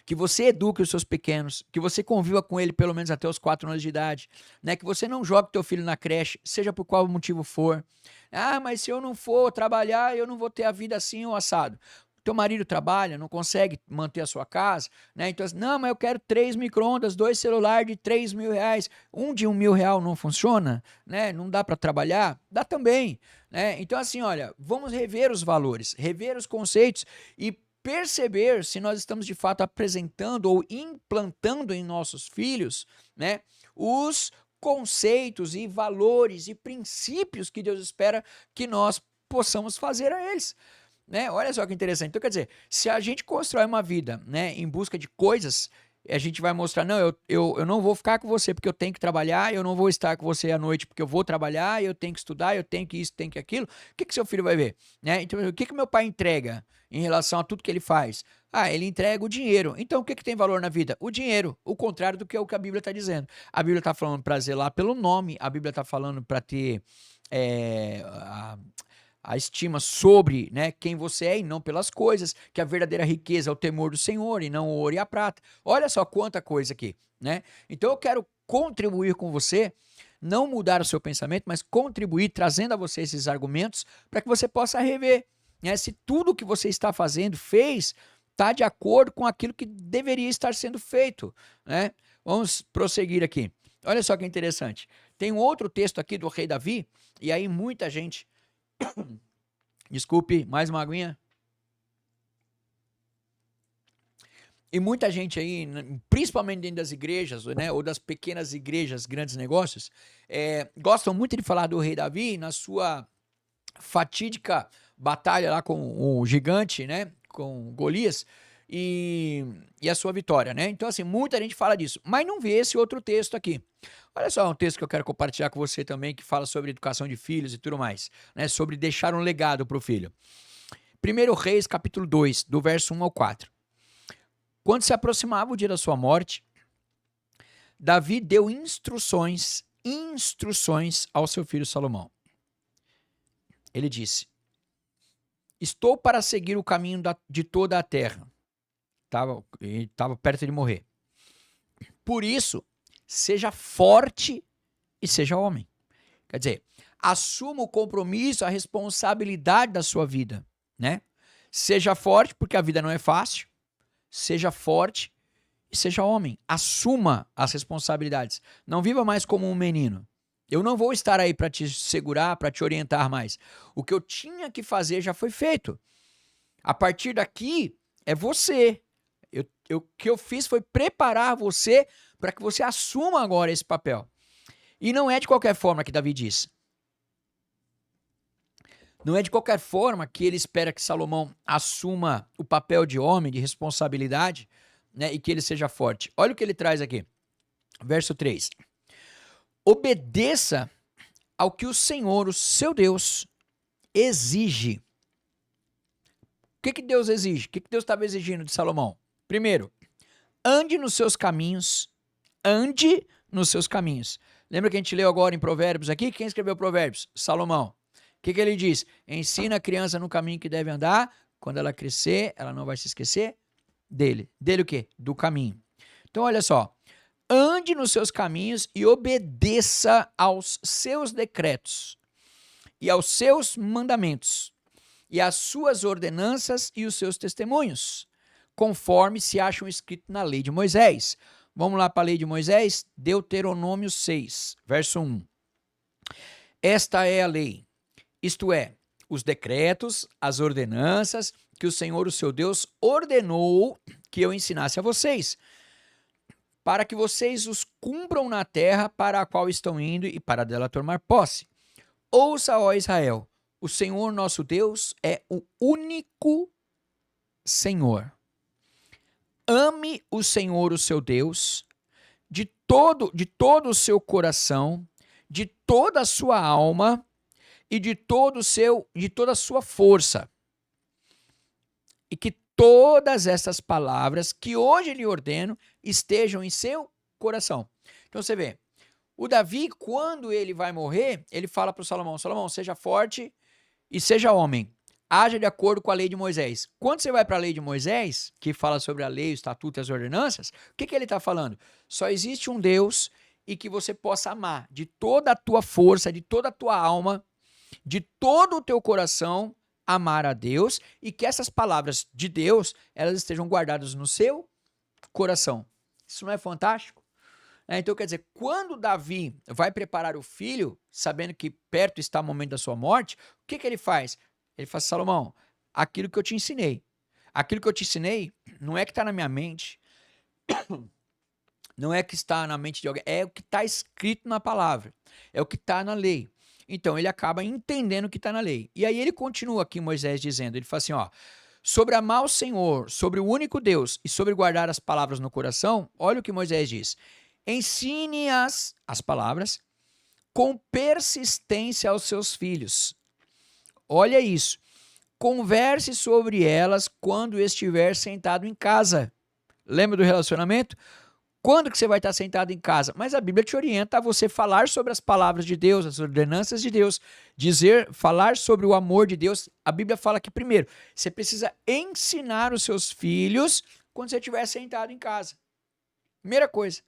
que você eduque os seus pequenos, que você conviva com ele pelo menos até os 4 anos de idade, né? Que você não jogue teu filho na creche, seja por qual motivo for. Ah, mas se eu não for trabalhar, eu não vou ter a vida assim ou assado. Teu marido trabalha, não consegue manter a sua casa, né? Então, não, mas eu quero 3 micro-ondas, 2 celulares de 3 mil reais. Um de R$ 1.000 não funciona, né? Não dá para trabalhar? Dá também, né? Então, assim, olha, vamos rever os valores, rever os conceitos e perceber se nós estamos de fato apresentando ou implantando em nossos filhos, né, os conceitos e valores e princípios que Deus espera que nós possamos fazer a eles. Né? Olha só que interessante. Então, quer dizer, se a gente constrói uma vida, né, em busca de coisas, a gente vai mostrar, não, eu não vou ficar com você porque eu tenho que trabalhar, eu não vou estar com você à noite porque eu vou trabalhar, eu tenho que estudar, eu tenho que isso, tenho que aquilo. O que seu filho vai ver? Né? Então, o que meu pai entrega em relação a tudo que ele faz? Ah, ele entrega o dinheiro. Então, o que tem valor na vida? O dinheiro. O contrário do que é o que a Bíblia está dizendo. A Bíblia está falando para zelar pelo nome, a Bíblia está falando para ter a estima sobre, né, quem você é e não pelas coisas, que a verdadeira riqueza é o temor do Senhor e não o ouro e a prata. Olha só quanta coisa aqui, né? Então eu quero contribuir com você, não mudar o seu pensamento, mas contribuir trazendo a você esses argumentos para que você possa rever, né, se tudo que você está fazendo, está de acordo com aquilo que deveria estar sendo feito, né? Vamos prosseguir aqui. Olha só que interessante. Tem um outro texto aqui do rei Davi, e aí muita gente... Desculpe, mais uma aguinha. E muita gente aí, principalmente dentro das igrejas, né, ou das pequenas igrejas, grandes negócios, gostam muito de falar do rei Davi na sua fatídica batalha lá com o gigante, né, com Golias, e a sua vitória, né? Então, assim, muita gente fala disso, mas não vê esse outro texto aqui. Olha só um texto que eu quero compartilhar com você também, que fala sobre educação de filhos e tudo mais, né? Sobre deixar um legado para o filho. 1 Reis, capítulo 2, do verso 1 ao 4. Quando se aproximava o dia da sua morte, Davi deu instruções ao seu filho Salomão. Ele disse: estou para seguir o caminho de toda a terra. Estava perto de morrer. Por isso, seja forte e seja homem. Quer dizer, assuma o compromisso, a responsabilidade da sua vida, né? Seja forte, porque a vida não é fácil. Seja forte e seja homem. Assuma as responsabilidades. Não viva mais como um menino. Eu não vou estar aí para te segurar, para te orientar mais. O que eu tinha que fazer já foi feito. A partir daqui, é você. O que eu fiz foi preparar você para que você assuma agora esse papel. E não é de qualquer forma que Davi diz. Não é de qualquer forma que ele espera que Salomão assuma o papel de homem, de responsabilidade, né, e que ele seja forte. Olha o que ele traz aqui. Verso 3. Obedeça ao que o Senhor, o seu Deus, exige. O que Deus exige? O que Deus estava exigindo de Salomão? Primeiro, ande nos seus caminhos. Ande nos seus caminhos. Lembra que a gente leu agora em Provérbios aqui? Quem escreveu Provérbios? Salomão. O que ele diz? Ensina a criança no caminho que deve andar. Quando ela crescer, ela não vai se esquecer dele. Dele o quê? Do caminho. Então, olha só. Ande nos seus caminhos e obedeça aos seus decretos e aos seus mandamentos e às suas ordenanças e os seus testemunhos, conforme se acham escritos na lei de Moisés. Vamos lá para a lei de Moisés, Deuteronômio 6, verso 1. Esta é a lei, isto é, os decretos, as ordenanças que o Senhor, o seu Deus, ordenou que eu ensinasse a vocês, para que vocês os cumpram na terra para a qual estão indo e para dela tomar posse. Ouça, ó Israel, o Senhor nosso Deus é o único Senhor. ame o Senhor, o seu Deus, de todo o seu coração, de toda a sua alma e de toda a sua força. E que todas essas palavras que hoje lhe ordeno estejam em seu coração. Então você vê, o Davi, quando ele vai morrer, ele fala para o Salomão: Salomão, seja forte e seja homem. Haja de acordo com a lei de Moisés. Quando você vai para a lei de Moisés, que fala sobre a lei, o estatuto e as ordenanças, o que ele está falando? Só existe um Deus e que você possa amar de toda a tua força, de toda a tua alma, de todo o teu coração, amar a Deus, e que essas palavras de Deus, elas estejam guardadas no seu coração. Isso não é fantástico? Então, quer dizer, quando Davi vai preparar o filho, sabendo que perto está o momento da sua morte, o que ele faz? Ele fala: Salomão, aquilo que eu te ensinei. Aquilo que eu te ensinei não é que está na minha mente, não é que está na mente de alguém, é o que está escrito na palavra, é o que está na lei. Então, ele acaba entendendo o que está na lei. E aí ele continua aqui, Moisés, dizendo, ele fala assim, ó, sobre amar o Senhor, sobre o único Deus e sobre guardar as palavras no coração, olha o que Moisés diz: ensine as palavras com persistência aos seus filhos. Olha isso. Converse sobre elas quando estiver sentado em casa. Lembra do relacionamento? Quando que você vai estar sentado em casa? Mas a Bíblia te orienta a você falar sobre as palavras de Deus, as ordenanças de Deus, falar sobre o amor de Deus. A Bíblia fala que, primeiro, você precisa ensinar os seus filhos quando você estiver sentado em casa. Primeira coisa.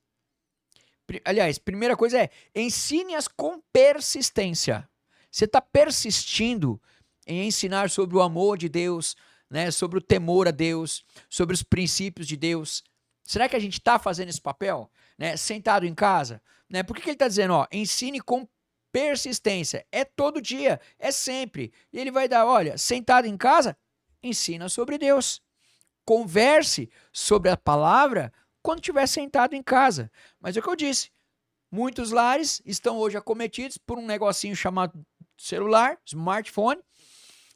Aliás, primeira coisa é, ensine-as com persistência. Você está persistindo em ensinar sobre o amor de Deus, né, sobre o temor a Deus, sobre os princípios de Deus. Será que a gente está fazendo esse papel, né, sentado em casa? Né? Por que ele está dizendo, ó, ensine com persistência? É todo dia, é sempre. E ele vai dar, olha, sentado em casa, ensina sobre Deus. Converse sobre a palavra quando estiver sentado em casa. Mas é o que eu disse, muitos lares estão hoje acometidos por um negocinho chamado celular, smartphone,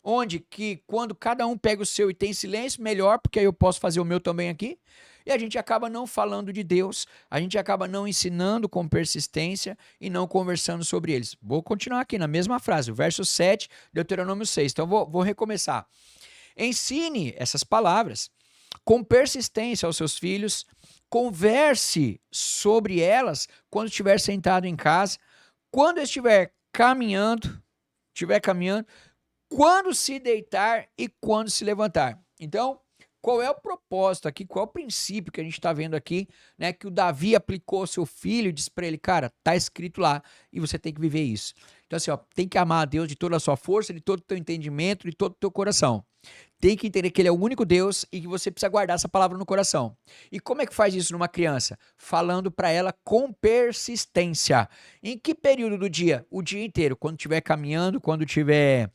onde que quando cada um pega o seu e tem silêncio, melhor, porque aí eu posso fazer o meu também aqui, e a gente acaba não falando de Deus, a gente acaba não ensinando com persistência e não conversando sobre eles. Vou continuar aqui na mesma frase, o verso 7, Deuteronômio 6. Então vou recomeçar. Ensine essas palavras com persistência aos seus filhos, converse sobre elas quando estiver sentado em casa, quando estiver caminhando, quando se deitar e quando se levantar. Então, qual é o propósito aqui, qual é o princípio que a gente está vendo aqui, né, que o Davi aplicou ao seu filho e disse para ele, cara, tá escrito lá e você tem que viver isso. Então assim, ó, tem que amar a Deus de toda a sua força, de todo o teu entendimento, de todo o teu coração. Tem que entender que ele é o único Deus e que você precisa guardar essa palavra no coração. E como é que faz isso numa criança? Falando para ela com persistência. Em que período do dia? O dia inteiro. Quando estiver caminhando, quando estiver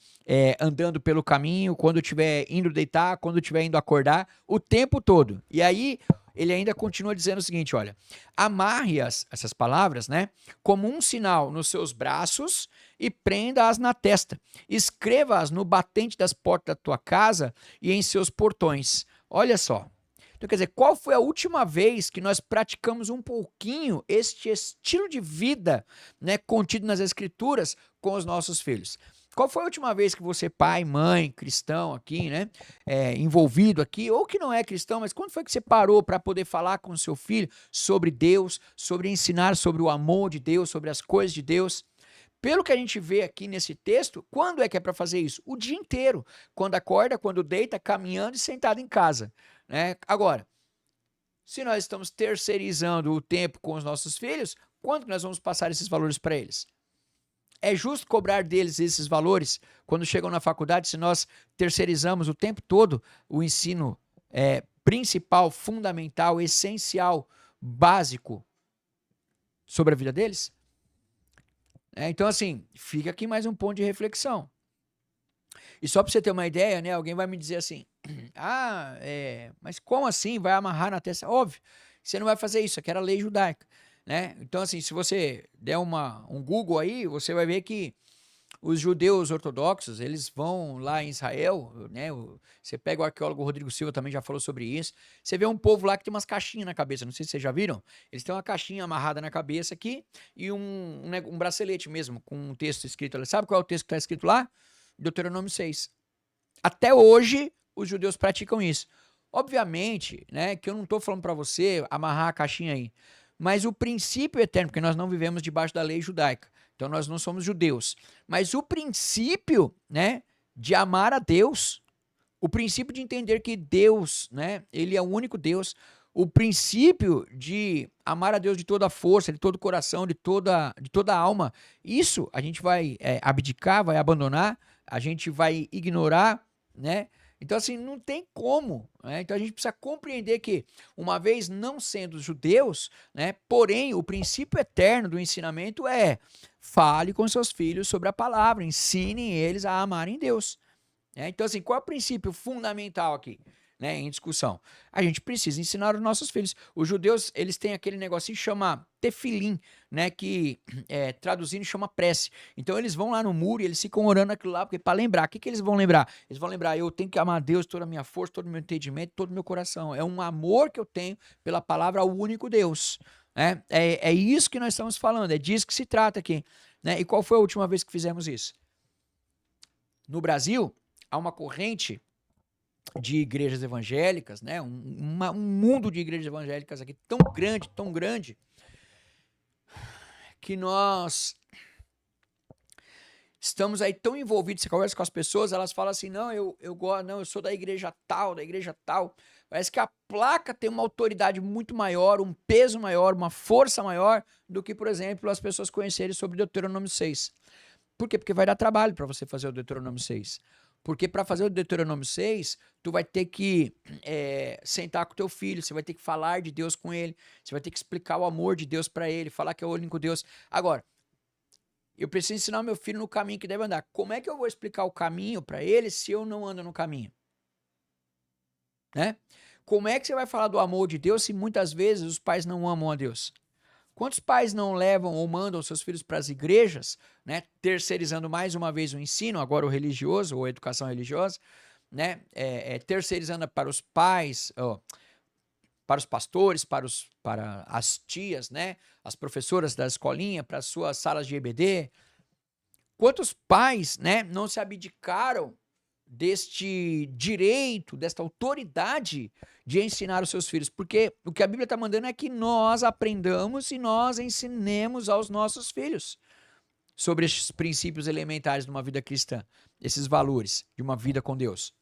andando pelo caminho, quando estiver indo deitar, quando estiver indo acordar, o tempo todo. E aí ele ainda continua dizendo o seguinte, olha, amarre essas palavras, né, como um sinal nos seus braços e prenda-as na testa. Escreva-as no batente das portas da tua casa e em seus portões. Olha só. Então, quer dizer, qual foi a última vez que nós praticamos um pouquinho este estilo de vida, né, contido nas Escrituras com os nossos filhos? Qual foi a última vez que você, pai, mãe, cristão aqui, né, envolvido aqui, ou que não é cristão, mas quando foi que você parou para poder falar com o seu filho sobre Deus, sobre ensinar sobre o amor de Deus, sobre as coisas de Deus? Pelo que a gente vê aqui nesse texto, quando é que é para fazer isso? O dia inteiro. Quando acorda, quando deita, caminhando e sentado em casa. Né? Agora, se nós estamos terceirizando o tempo com os nossos filhos, quando que nós vamos passar esses valores para eles? É justo cobrar deles esses valores quando chegam na faculdade, se nós terceirizamos o tempo todo o ensino principal, fundamental, essencial, básico sobre a vida deles? Então, assim, fica aqui mais um ponto de reflexão. E só para você ter uma ideia, né, alguém vai me dizer assim, mas como assim vai amarrar na testa? Óbvio, você não vai fazer isso, aqui era a lei judaica. Né? Então, assim, se você der um Google aí, você vai ver que Os judeus ortodoxos, eles vão lá em Israel, né? Você pega o arqueólogo Rodrigo Silva, também já falou sobre isso. Você vê um povo lá que tem umas caixinhas na cabeça, não sei se vocês já viram. Eles têm uma caixinha amarrada na cabeça aqui e um bracelete mesmo, com um texto escrito ali. Sabe qual é o texto que está escrito lá? Deuteronômio 6. Até hoje, os judeus praticam isso. Obviamente, né, que eu não estou falando para você amarrar a caixinha aí, mas o princípio eterno, porque nós não vivemos debaixo da lei judaica, então nós não somos judeus, mas o princípio, né, de amar a Deus, o princípio de entender que Deus, né, ele é o único Deus, o princípio de amar a Deus de toda a força, de todo o coração, de toda a alma, isso a gente vai abdicar, vai abandonar, a gente vai ignorar, né? Então, assim, não tem como, né? Então, a gente precisa compreender que, uma vez não sendo judeus, né? Porém, o princípio eterno do ensinamento é fale com seus filhos sobre a palavra, ensinem eles a amarem Deus. Né? Então, assim, qual é o princípio fundamental aqui, né, em discussão? A gente precisa ensinar os nossos filhos. Os judeus, eles têm aquele negocinho que chama tefilim, né, que traduzindo chama prece. Então eles vão lá no muro e eles ficam orando aquilo lá, porque para lembrar, o que eles vão lembrar? Eles vão lembrar, eu tenho que amar a Deus toda a minha força, todo o meu entendimento, todo o meu coração. É um amor que eu tenho pela palavra ao único Deus. Né? É isso que nós estamos falando, é disso que se trata aqui. Né? E qual foi a última vez que fizemos isso? No Brasil, há uma corrente de igrejas evangélicas, né? Um mundo de igrejas evangélicas aqui tão grande, que nós estamos aí tão envolvidos. Você conversa com as pessoas, elas falam assim, não, eu gosto, não, eu sou da igreja tal. Parece que a placa tem uma autoridade muito maior, um peso maior, uma força maior do que, por exemplo, as pessoas conhecerem sobre Deuteronômio 6. Por quê? Porque vai dar trabalho para você fazer o Deuteronômio 6. Porque para fazer o Deuteronômio 6, tu vai ter que sentar com teu filho, você vai ter que falar de Deus com ele, você vai ter que explicar o amor de Deus para ele, falar que é o único Deus. Agora, eu preciso ensinar o meu filho no caminho que deve andar. Como é que eu vou explicar o caminho para ele se eu não ando no caminho? Né? Como é que você vai falar do amor de Deus se muitas vezes os pais não amam a Deus? Quantos pais não levam ou mandam seus filhos para as igrejas, né, terceirizando mais uma vez o ensino, agora o religioso ou a educação religiosa, né, terceirizando para os pais, para os pastores, para as tias, né, as professoras da escolinha, para as suas salas de EBD? Quantos pais, né, não se abdicaram deste direito, desta autoridade de ensinar os seus filhos? Porque o que a Bíblia está mandando é que nós aprendamos e nós ensinemos aos nossos filhos sobre esses princípios elementares de uma vida cristã, esses valores de uma vida com Deus.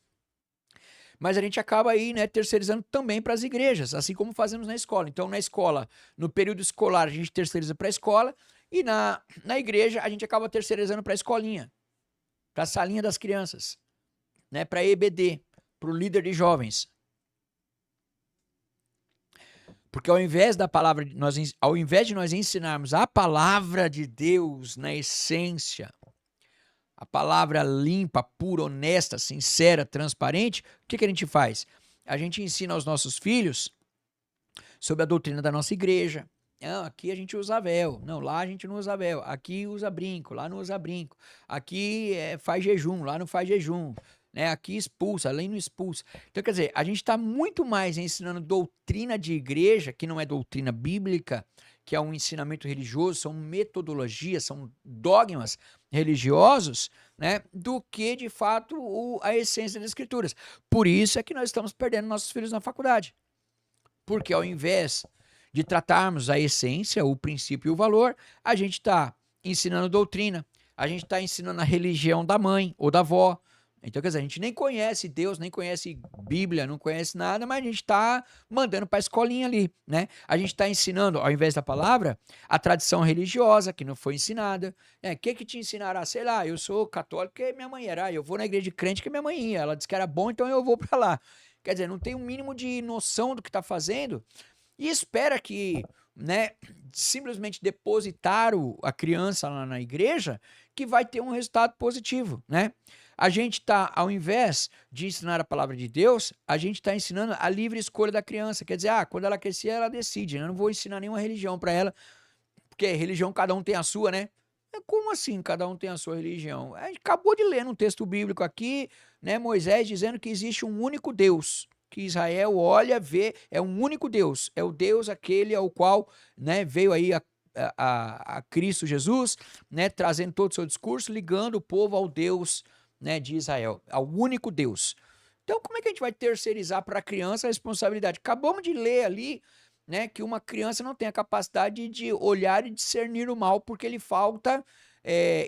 Mas a gente acaba aí, né, terceirizando também para as igrejas, assim como fazemos na escola. Então, na escola, no período escolar, a gente terceiriza para a escola e na igreja a gente acaba terceirizando para a escolinha, para a salinha das crianças, né, para EBD, para o líder de jovens. Porque ao invés de nós ensinarmos a palavra de Deus na essência, a palavra limpa, pura, honesta, sincera, transparente, o que a gente faz? A gente ensina aos nossos filhos sobre a doutrina da nossa igreja. Não, aqui a gente usa véu. Não, lá a gente não usa véu. Aqui usa brinco, lá não usa brinco. Aqui faz jejum, lá não faz jejum. Né? Aqui expulsa, além não expulsa. Então, quer dizer, a gente está muito mais ensinando doutrina de igreja, que não é doutrina bíblica, que é um ensinamento religioso, são metodologias, são dogmas religiosos, né, do que, de fato, a essência das escrituras. Por isso é que nós estamos perdendo nossos filhos na faculdade. Porque ao invés de tratarmos a essência, o princípio e o valor, a gente está ensinando doutrina, a gente está ensinando a religião da mãe ou da avó. Então, quer dizer, a gente nem conhece Deus, nem conhece Bíblia, não conhece nada, mas a gente está mandando para a escolinha ali, né? A gente está ensinando, ao invés da palavra, a tradição religiosa, que não foi ensinada. O que te ensinará? Sei lá, eu sou católico porque minha mãe era, eu vou na igreja de crente que minha mãe ia, ela disse que era bom, então eu vou para lá. Quer dizer, não tem um mínimo de noção do que está fazendo e espera que, né, simplesmente depositar a criança lá na igreja que vai ter um resultado positivo, né? A gente está, ao invés de ensinar a palavra de Deus, a gente está ensinando a livre escolha da criança. Quer dizer, quando ela crescer, ela decide. Eu não vou ensinar nenhuma religião para ela, porque religião cada um tem a sua, né? Como assim cada um tem a sua religião? A gente acabou de ler num texto bíblico aqui, né, Moisés dizendo que existe um único Deus, que Israel olha, vê, é um único Deus, é o Deus aquele ao qual, né, veio aí a Cristo Jesus, né, trazendo todo o seu discurso, ligando o povo ao Deus, né, de Israel, ao único Deus. Então, como é que a gente vai terceirizar para a criança a responsabilidade? Acabamos de ler ali, né, que uma criança não tem a capacidade de olhar e discernir o mal porque lhe falta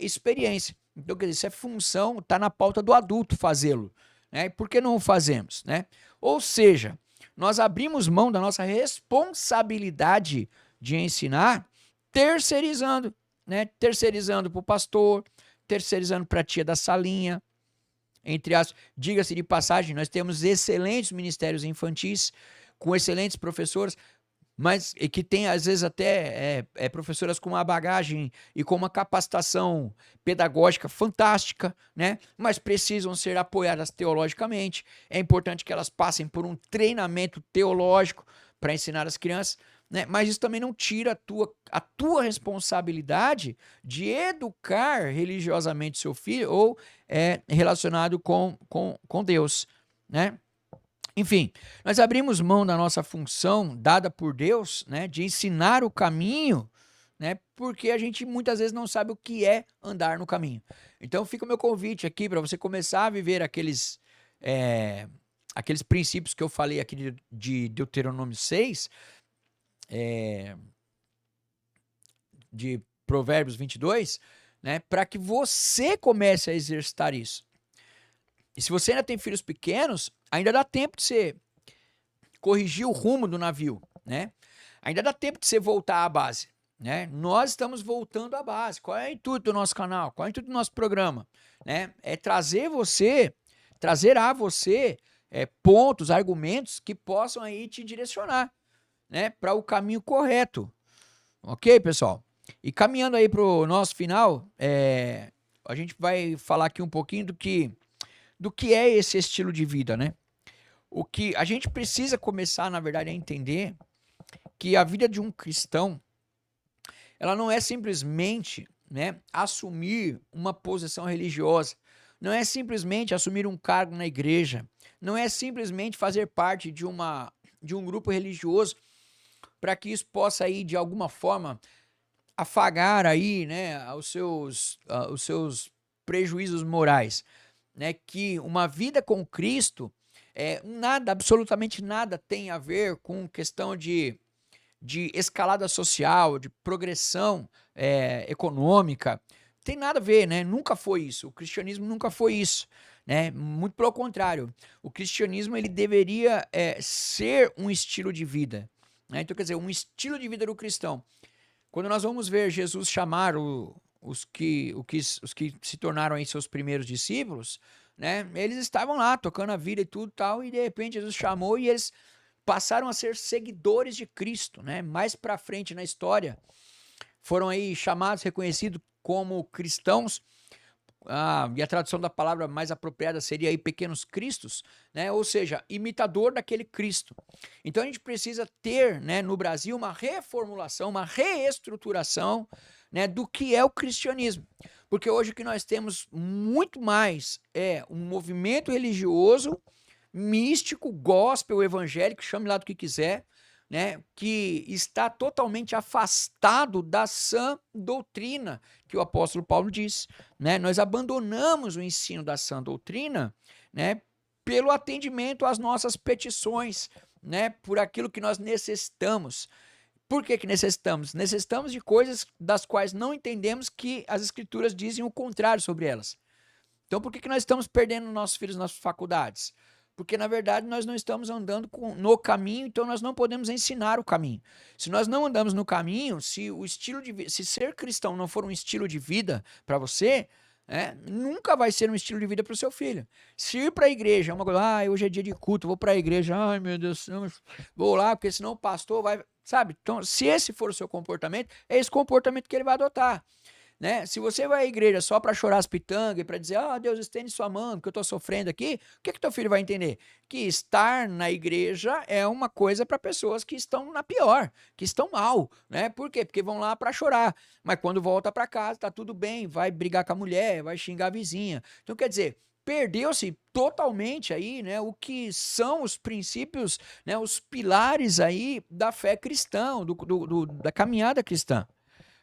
experiência. Então, quer dizer, isso é função, está na pauta do adulto fazê-lo. Né? E por que não o fazemos? Né? Ou seja, nós abrimos mão da nossa responsabilidade de ensinar, terceirizando, né? Terceirizando para o pastor, terceirizando para a tia da salinha, entre as, diga-se de passagem, nós temos excelentes ministérios infantis, com excelentes professoras, mas que tem às vezes até professoras com uma bagagem e com uma capacitação pedagógica fantástica, né? Mas precisam ser apoiadas teologicamente. É importante que elas passem por um treinamento teológico para ensinar as crianças, né? Mas isso também não tira a tua responsabilidade de educar religiosamente seu filho ou relacionado com Deus, né? Enfim, nós abrimos mão da nossa função dada por Deus, né, de ensinar o caminho, né, porque a gente muitas vezes não sabe o que é andar no caminho. Então fica o meu convite aqui para você começar a viver aqueles princípios que eu falei aqui de Deuteronômio 6, de Provérbios 22, né, para que você comece a exercitar isso. E se você ainda tem filhos pequenos, ainda dá tempo de você corrigir o rumo do navio, né? Ainda dá tempo de você voltar à base, né? Nós estamos voltando à base. Qual é o intuito do nosso canal? Qual é o intuito do nosso programa? Né? É trazer a você pontos, argumentos que possam aí te direcionar, né, para o caminho correto. Ok, pessoal? E caminhando aí para o nosso final, a gente vai falar aqui um pouquinho do que é esse estilo de vida, né? O que a gente precisa começar, na verdade, a entender que a vida de um cristão, ela não é simplesmente, né, assumir uma posição religiosa, não é simplesmente assumir um cargo na igreja, não é simplesmente fazer parte de um grupo religioso para que isso possa aí, de alguma forma, afagar aí, né, os seus prejuízos morais. Né, que uma vida com Cristo, absolutamente nada tem a ver com questão de escalada social, de progressão econômica. Tem nada a ver, né? Nunca foi isso. O cristianismo nunca foi isso, né? Muito pelo contrário. O cristianismo ele deveria ser um estilo de vida, né? Então, quer dizer, um estilo de vida do cristão. Quando nós vamos ver Jesus chamar os que se tornaram aí seus primeiros discípulos, né? Eles estavam lá tocando a vida e tudo tal, e de repente Jesus chamou e eles passaram a ser seguidores de Cristo, né? Mais para frente na história, foram aí chamados, reconhecidos como cristãos. E a tradução da palavra mais apropriada seria aí pequenos cristos, né? Ou seja, imitador daquele Cristo. Então a gente precisa ter, né, no Brasil uma reformulação, uma reestruturação, né, do que é o cristianismo. Porque hoje o que nós temos muito mais é um movimento religioso, místico, gospel, evangélico, chame lá do que quiser, né, que está totalmente afastado da sã doutrina que o apóstolo Paulo diz, né? Nós abandonamos o ensino da sã doutrina, né, pelo atendimento às nossas petições, né, por aquilo que nós necessitamos. Por que necessitamos? Necessitamos de coisas das quais não entendemos, que as escrituras dizem o contrário sobre elas. Então por que nós estamos perdendo nossos filhos nas faculdades? Porque, na verdade, nós não estamos andando no caminho, então nós não podemos ensinar o caminho. Se nós não andamos no caminho, se ser cristão não for um estilo de vida para você, nunca vai ser um estilo de vida para o seu filho. Se ir para a igreja é uma coisa, hoje é dia de culto, vou para a igreja, ai meu Deus, vou lá, porque senão o pastor vai, sabe? Então, se esse for o seu comportamento, é esse comportamento que ele vai adotar. né? Se você vai à igreja só para chorar as pitangas e para dizer, Deus, estende sua mão, que eu estou sofrendo aqui, o que teu filho vai entender? Que estar na igreja é uma coisa para pessoas que estão na pior, que estão mal, né? Por quê? Porque vão lá para chorar, mas quando volta para casa tá tudo bem, vai brigar com a mulher, vai xingar a vizinha. Então, quer dizer, perdeu-se totalmente aí, né, o que são os princípios, né, os pilares aí da fé cristã, da caminhada cristã.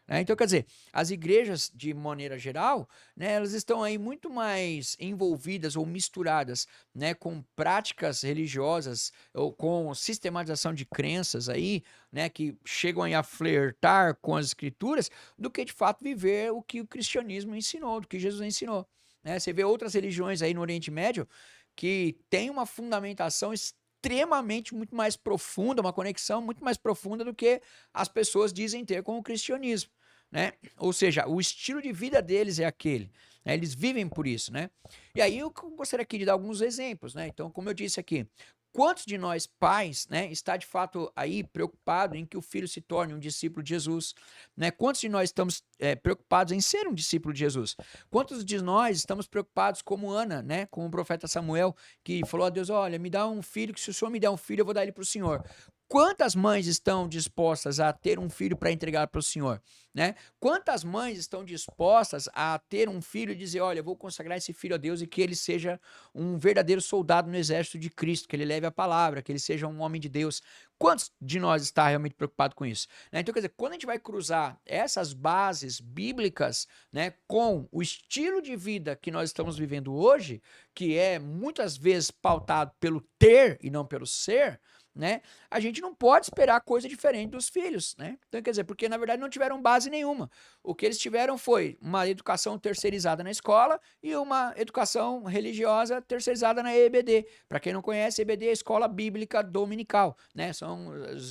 Né? Então, quer dizer, as igrejas, de maneira geral, né, elas estão aí muito mais envolvidas ou misturadas, né, com práticas religiosas ou com sistematização de crenças aí, né, que chegam aí a flertar com as escrituras, do que de fato viver o que o cristianismo ensinou, do que Jesus ensinou. Né? Você vê outras religiões aí no Oriente Médio que têm uma fundamentação extremamente muito mais profunda, uma conexão muito mais profunda do que as pessoas dizem ter com o cristianismo. Né? Ou seja, o estilo de vida deles é aquele. Né? Eles vivem por isso. Né? E aí eu gostaria aqui de dar alguns exemplos. Né? Então, como eu disse aqui, quantos de nós pais, né, está de fato aí preocupado em que o filho se torne um discípulo de Jesus? Né? Quantos de nós estamos preocupados em ser um discípulo de Jesus? Quantos de nós estamos preocupados como Ana, né, como o profeta Samuel, que falou a Deus, olha, me dá um filho, que se o Senhor me der um filho, eu vou dar ele para o Senhor. Quantas mães estão dispostas a ter um filho para entregar para o Senhor? Né? Quantas mães estão dispostas a ter um filho e dizer, olha, eu vou consagrar esse filho a Deus e que ele seja um verdadeiro soldado no exército de Cristo, que ele leve a palavra, que ele seja um homem de Deus. Quantos de nós está realmente preocupado com isso? Né? Então, quer dizer, quando a gente vai cruzar essas bases bíblicas, né, com o estilo de vida que nós estamos vivendo hoje, que é muitas vezes pautado pelo ter e não pelo ser, né? A gente não pode esperar coisa diferente dos filhos, né? Então, quer dizer, porque na verdade não tiveram base nenhuma. O que eles tiveram foi uma educação terceirizada na escola e uma educação religiosa terceirizada na EBD. Para quem não conhece, EBD é a Escola Bíblica Dominical, né? São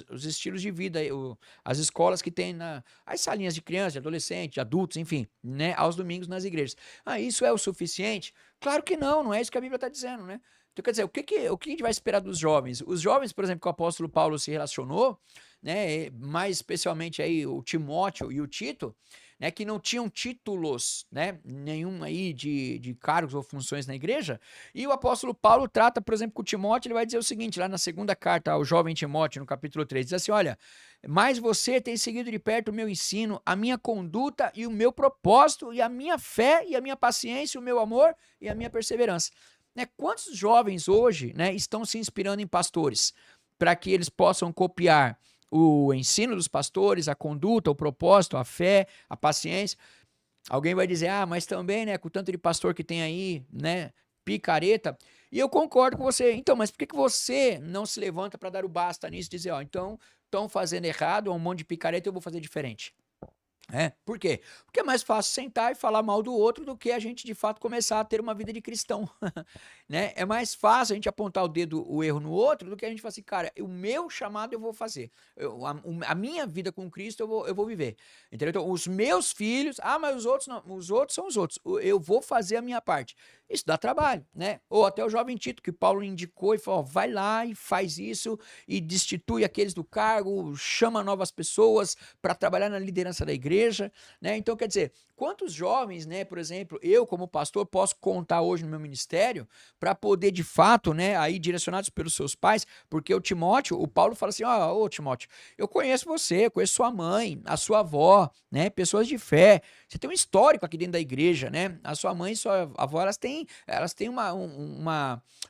os estilos de vida, as escolas que tem as salinhas de criança, de adolescente, de adultos, enfim, né? Aos domingos nas igrejas. Isso é o suficiente? Claro que não, não é isso que a Bíblia está dizendo, né? Então, quer dizer, o que a gente vai esperar dos jovens? Os jovens, por exemplo, que o apóstolo Paulo se relacionou, né, mais especialmente aí o Timóteo e o Tito, né, que não tinham títulos, né, nenhum aí de cargos ou funções na igreja, e o apóstolo Paulo trata, por exemplo, com o Timóteo, ele vai dizer o seguinte, lá na segunda carta ao jovem Timóteo, no capítulo 3, diz assim, olha, mas você tem seguido de perto o meu ensino, a minha conduta e o meu propósito, e a minha fé e a minha paciência, o meu amor e a minha perseverança. Né? Quantos jovens hoje, né, estão se inspirando em pastores para que eles possam copiar o ensino dos pastores, a conduta, o propósito, a fé, a paciência? Alguém vai dizer, mas também, né, com o tanto de pastor que tem aí, né, picareta. E eu concordo com você. Então, mas por que você não se levanta para dar o basta nisso e dizer, então estão fazendo errado, é um monte de picareta, eu vou fazer diferente? Por quê? Porque é mais fácil sentar e falar mal do outro do que a gente de fato começar a ter uma vida de cristão. Né? É mais fácil a gente apontar o erro no outro do que a gente falar assim, cara, o meu chamado eu vou fazer. A minha vida com Cristo eu vou viver. Entendeu? Então, os meus filhos, mas os outros não, os outros são os outros. Eu vou fazer a minha parte. Isso dá trabalho, né? Ou até o jovem Tito, que Paulo indicou e falou, vai lá e faz isso e destitui aqueles do cargo, chama novas pessoas para trabalhar na liderança da igreja, né? Então, quer dizer, quantos jovens, né, por exemplo, eu como pastor posso contar hoje no meu ministério para poder de fato, né, aí direcionados pelos seus pais, porque o Paulo fala assim, ô Timóteo, eu conheço você, eu conheço sua mãe, a sua avó, né, pessoas de fé, você tem um histórico aqui dentro da igreja, né, a sua mãe e sua avó, elas têm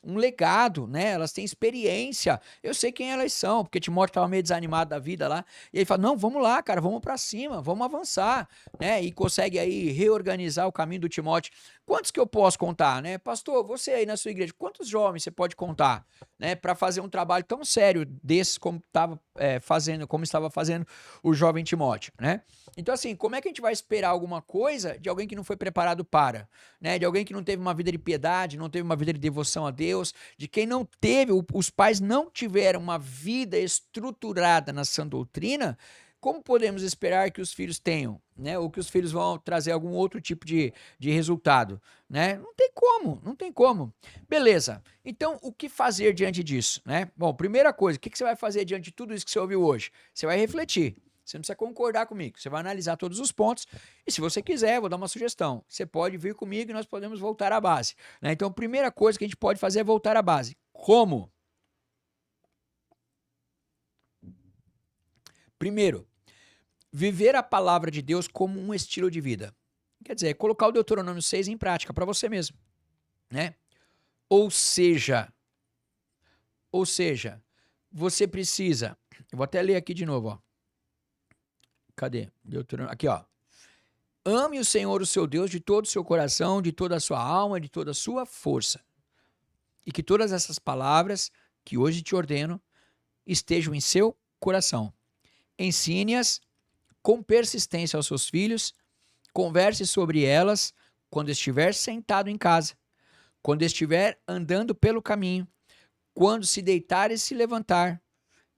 um legado, né, elas têm experiência, eu sei quem elas são, porque Timóteo estava meio desanimado da vida lá, e ele fala, não, vamos lá, cara, vamos para cima, vamos avançar, né, e consegue aí reorganizar o caminho do Timóteo. Quantos que eu posso contar, né? Pastor, você aí na sua igreja, quantos jovens você pode contar, né, para fazer um trabalho tão sério desse como estava fazendo o jovem Timóteo, né? Então, assim, como é que a gente vai esperar alguma coisa de alguém que não foi preparado para, né? De alguém que não teve uma vida de piedade, não teve uma vida de devoção a Deus, de quem não teve, os pais não tiveram uma vida estruturada na sã doutrina. Como podemos esperar que os filhos tenham, né? Ou que os filhos vão trazer algum outro tipo de resultado, né? Não tem como. Beleza. Então, o que fazer diante disso, né? Bom, primeira coisa, o que você vai fazer diante de tudo isso que você ouviu hoje? Você vai refletir. Você não precisa concordar comigo. Você vai analisar todos os pontos e se você quiser, eu vou dar uma sugestão. Você pode vir comigo e nós podemos voltar à base, né? Então, a primeira coisa que a gente pode fazer é voltar à base. Como? Primeiro, viver a palavra de Deus como um estilo de vida. Quer dizer, colocar o Deuteronômio 6 em prática para você mesmo, né? Ou seja, você precisa, eu vou até ler aqui de novo, ó. Cadê? Deuteronômio, aqui, ó. Ame o Senhor, o seu Deus, de todo o seu coração, de toda a sua alma, de toda a sua força. E que todas essas palavras que hoje te ordeno estejam em seu coração. Ensine-as com persistência aos seus filhos, converse sobre elas quando estiver sentado em casa, quando estiver andando pelo caminho, quando se deitar e se levantar,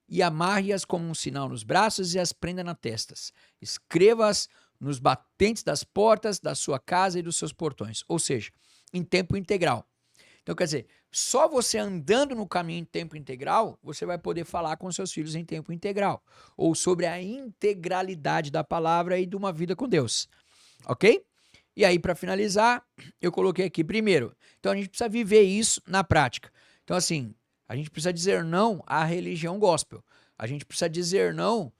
e amarre-as como um sinal nos braços e as prenda nas testas. Escreva-as nos batentes das portas da sua casa e dos seus portões. Ou seja, em tempo integral. Então, quer dizer, só você andando no caminho em tempo integral, você vai poder falar com seus filhos em tempo integral. Ou sobre a integralidade da palavra e de uma vida com Deus. Ok? E aí, para finalizar, eu coloquei aqui primeiro. Então, a gente precisa viver isso na prática. Então, assim, a gente precisa dizer não à religião gospel. A gente precisa dizer não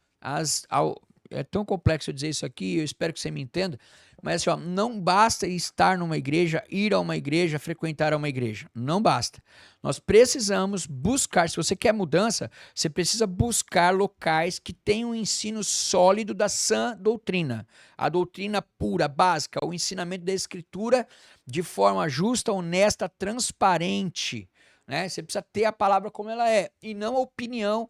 é tão complexo eu dizer isso aqui, eu espero que você me entenda, mas assim, ó, não basta estar numa igreja, ir a uma igreja, frequentar uma igreja. Não basta. Nós precisamos buscar, se você quer mudança, você precisa buscar locais que tenham um ensino sólido da sã doutrina. A doutrina pura, básica, o ensinamento da Escritura de forma justa, honesta, transparente. Né? Você precisa ter a palavra como ela é e não a opinião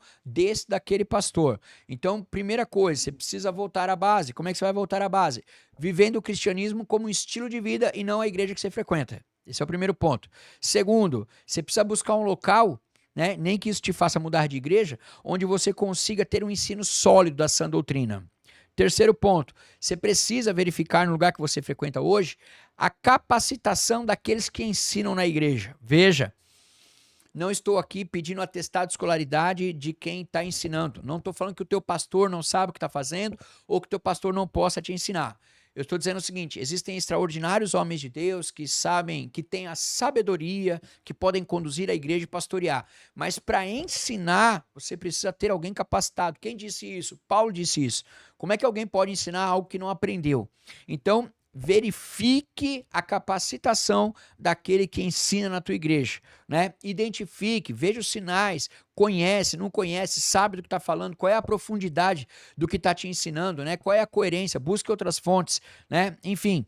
daquele pastor. Então, primeira coisa, você precisa voltar à base. Como é que você vai voltar à base? Vivendo o cristianismo como um estilo de vida e não a igreja que você frequenta. Esse é o primeiro ponto. Segundo, você precisa buscar um local, né, nem que isso te faça mudar de igreja, onde você consiga ter um ensino sólido da sã doutrina. Terceiro ponto, você precisa verificar no lugar que você frequenta hoje a capacitação daqueles que ensinam na igreja. Veja, não estou aqui pedindo atestado de escolaridade de quem está ensinando. Não estou falando que o teu pastor não sabe o que está fazendo ou que o teu pastor não possa te ensinar. Eu estou dizendo o seguinte, existem extraordinários homens de Deus que sabem, que têm a sabedoria, que podem conduzir a igreja e pastorear. Mas para ensinar, você precisa ter alguém capacitado. Quem disse isso? Paulo disse isso. Como é que alguém pode ensinar algo que não aprendeu? Então, verifique a capacitação daquele que ensina na tua igreja, né? Identifique, veja os sinais, conhece, não conhece, sabe do que está falando, qual é a profundidade do que está te ensinando, né? Qual é a coerência, busque outras fontes, né? Enfim,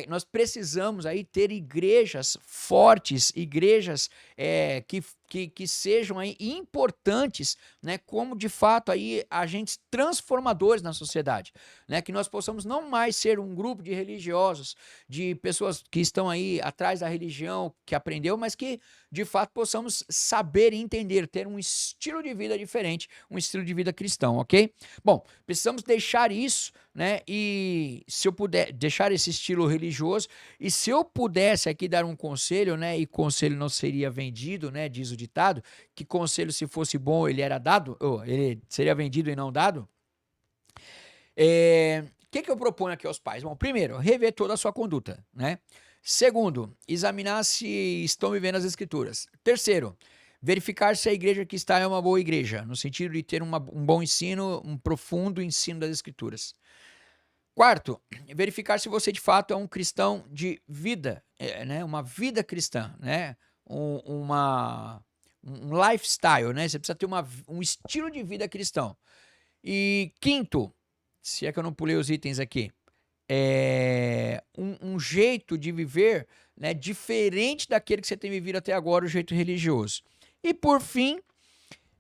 nós precisamos aí ter igrejas fortes, igrejas que sejam aí importantes, né? Como de fato aí agentes transformadores na sociedade, né? Que nós possamos não mais ser um grupo de religiosos, de pessoas que estão aí atrás da religião que aprendeu, mas que de fato possamos saber e entender, ter um estilo de vida diferente, um estilo de vida cristão, ok? Bom, precisamos deixar isso, né? E se eu puder deixar esse estilo religioso, e se eu pudesse aqui dar um conselho, né? E conselho não seria vendido, né? Diz o ditado, que conselho se fosse bom ele era dado, ou ele seria vendido e não dado. O que eu proponho aqui aos pais? Bom, primeiro, rever toda a sua conduta, né? Segundo, examinar se estão vivendo as escrituras. Terceiro, verificar se a igreja que está é uma boa igreja, no sentido de ter um bom ensino, um profundo ensino das escrituras. Quarto, verificar se você de fato é um cristão de vida, né? Uma vida cristã, né? Um lifestyle, né? Você precisa ter um estilo de vida cristão. E quinto, se é que eu não pulei os itens aqui, um jeito de viver, né, diferente daquele que você tem vivido até agora, o jeito religioso. E por fim,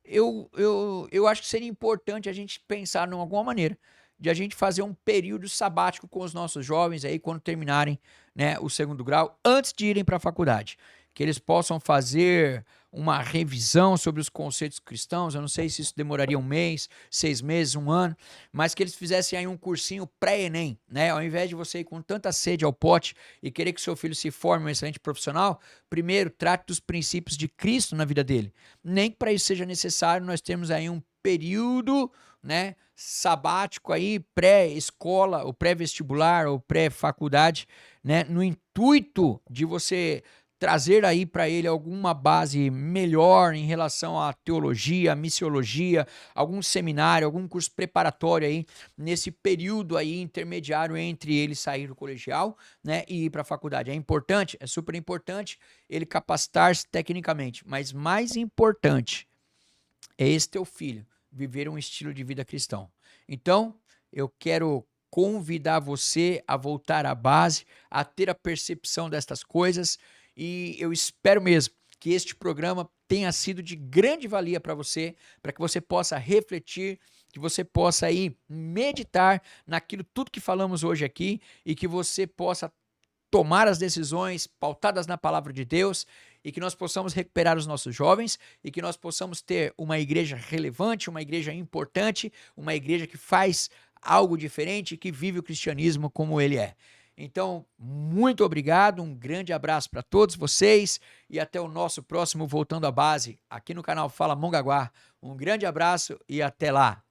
eu acho que seria importante a gente pensar em alguma maneira de a gente fazer um período sabático com os nossos jovens aí quando terminarem, né, o segundo grau, antes de irem para a faculdade. Que eles possam fazer uma revisão sobre os conceitos cristãos. Eu não sei se isso demoraria 1 mês, 6 meses, 1 ano, mas que eles fizessem aí um cursinho pré-ENEM, né? Ao invés de você ir com tanta sede ao pote e querer que seu filho se forme um excelente profissional, primeiro trate dos princípios de Cristo na vida dele. Nem que para isso seja necessário nós termos aí um período, né, sabático aí, pré-escola, ou pré-vestibular, ou pré-faculdade, né, no intuito de você trazer aí para ele alguma base melhor em relação à teologia, à missiologia, algum seminário, algum curso preparatório aí nesse período aí intermediário entre ele sair do colegial, né, e ir para a faculdade. É importante, é super importante ele capacitar-se tecnicamente, mas mais importante é esse teu filho viver um estilo de vida cristão. Então, eu quero convidar você a voltar à base, a ter a percepção destas coisas, e eu espero mesmo que este programa tenha sido de grande valia para você, para que você possa refletir, que você possa aí meditar naquilo tudo que falamos hoje aqui e que você possa tomar as decisões pautadas na palavra de Deus e que nós possamos recuperar os nossos jovens e que nós possamos ter uma igreja relevante, uma igreja importante, uma igreja que faz algo diferente, que vive o cristianismo como ele é. Então, muito obrigado, um grande abraço para todos vocês e até o nosso próximo Voltando à Base aqui no canal Fala Mongaguá. Um grande abraço e até lá!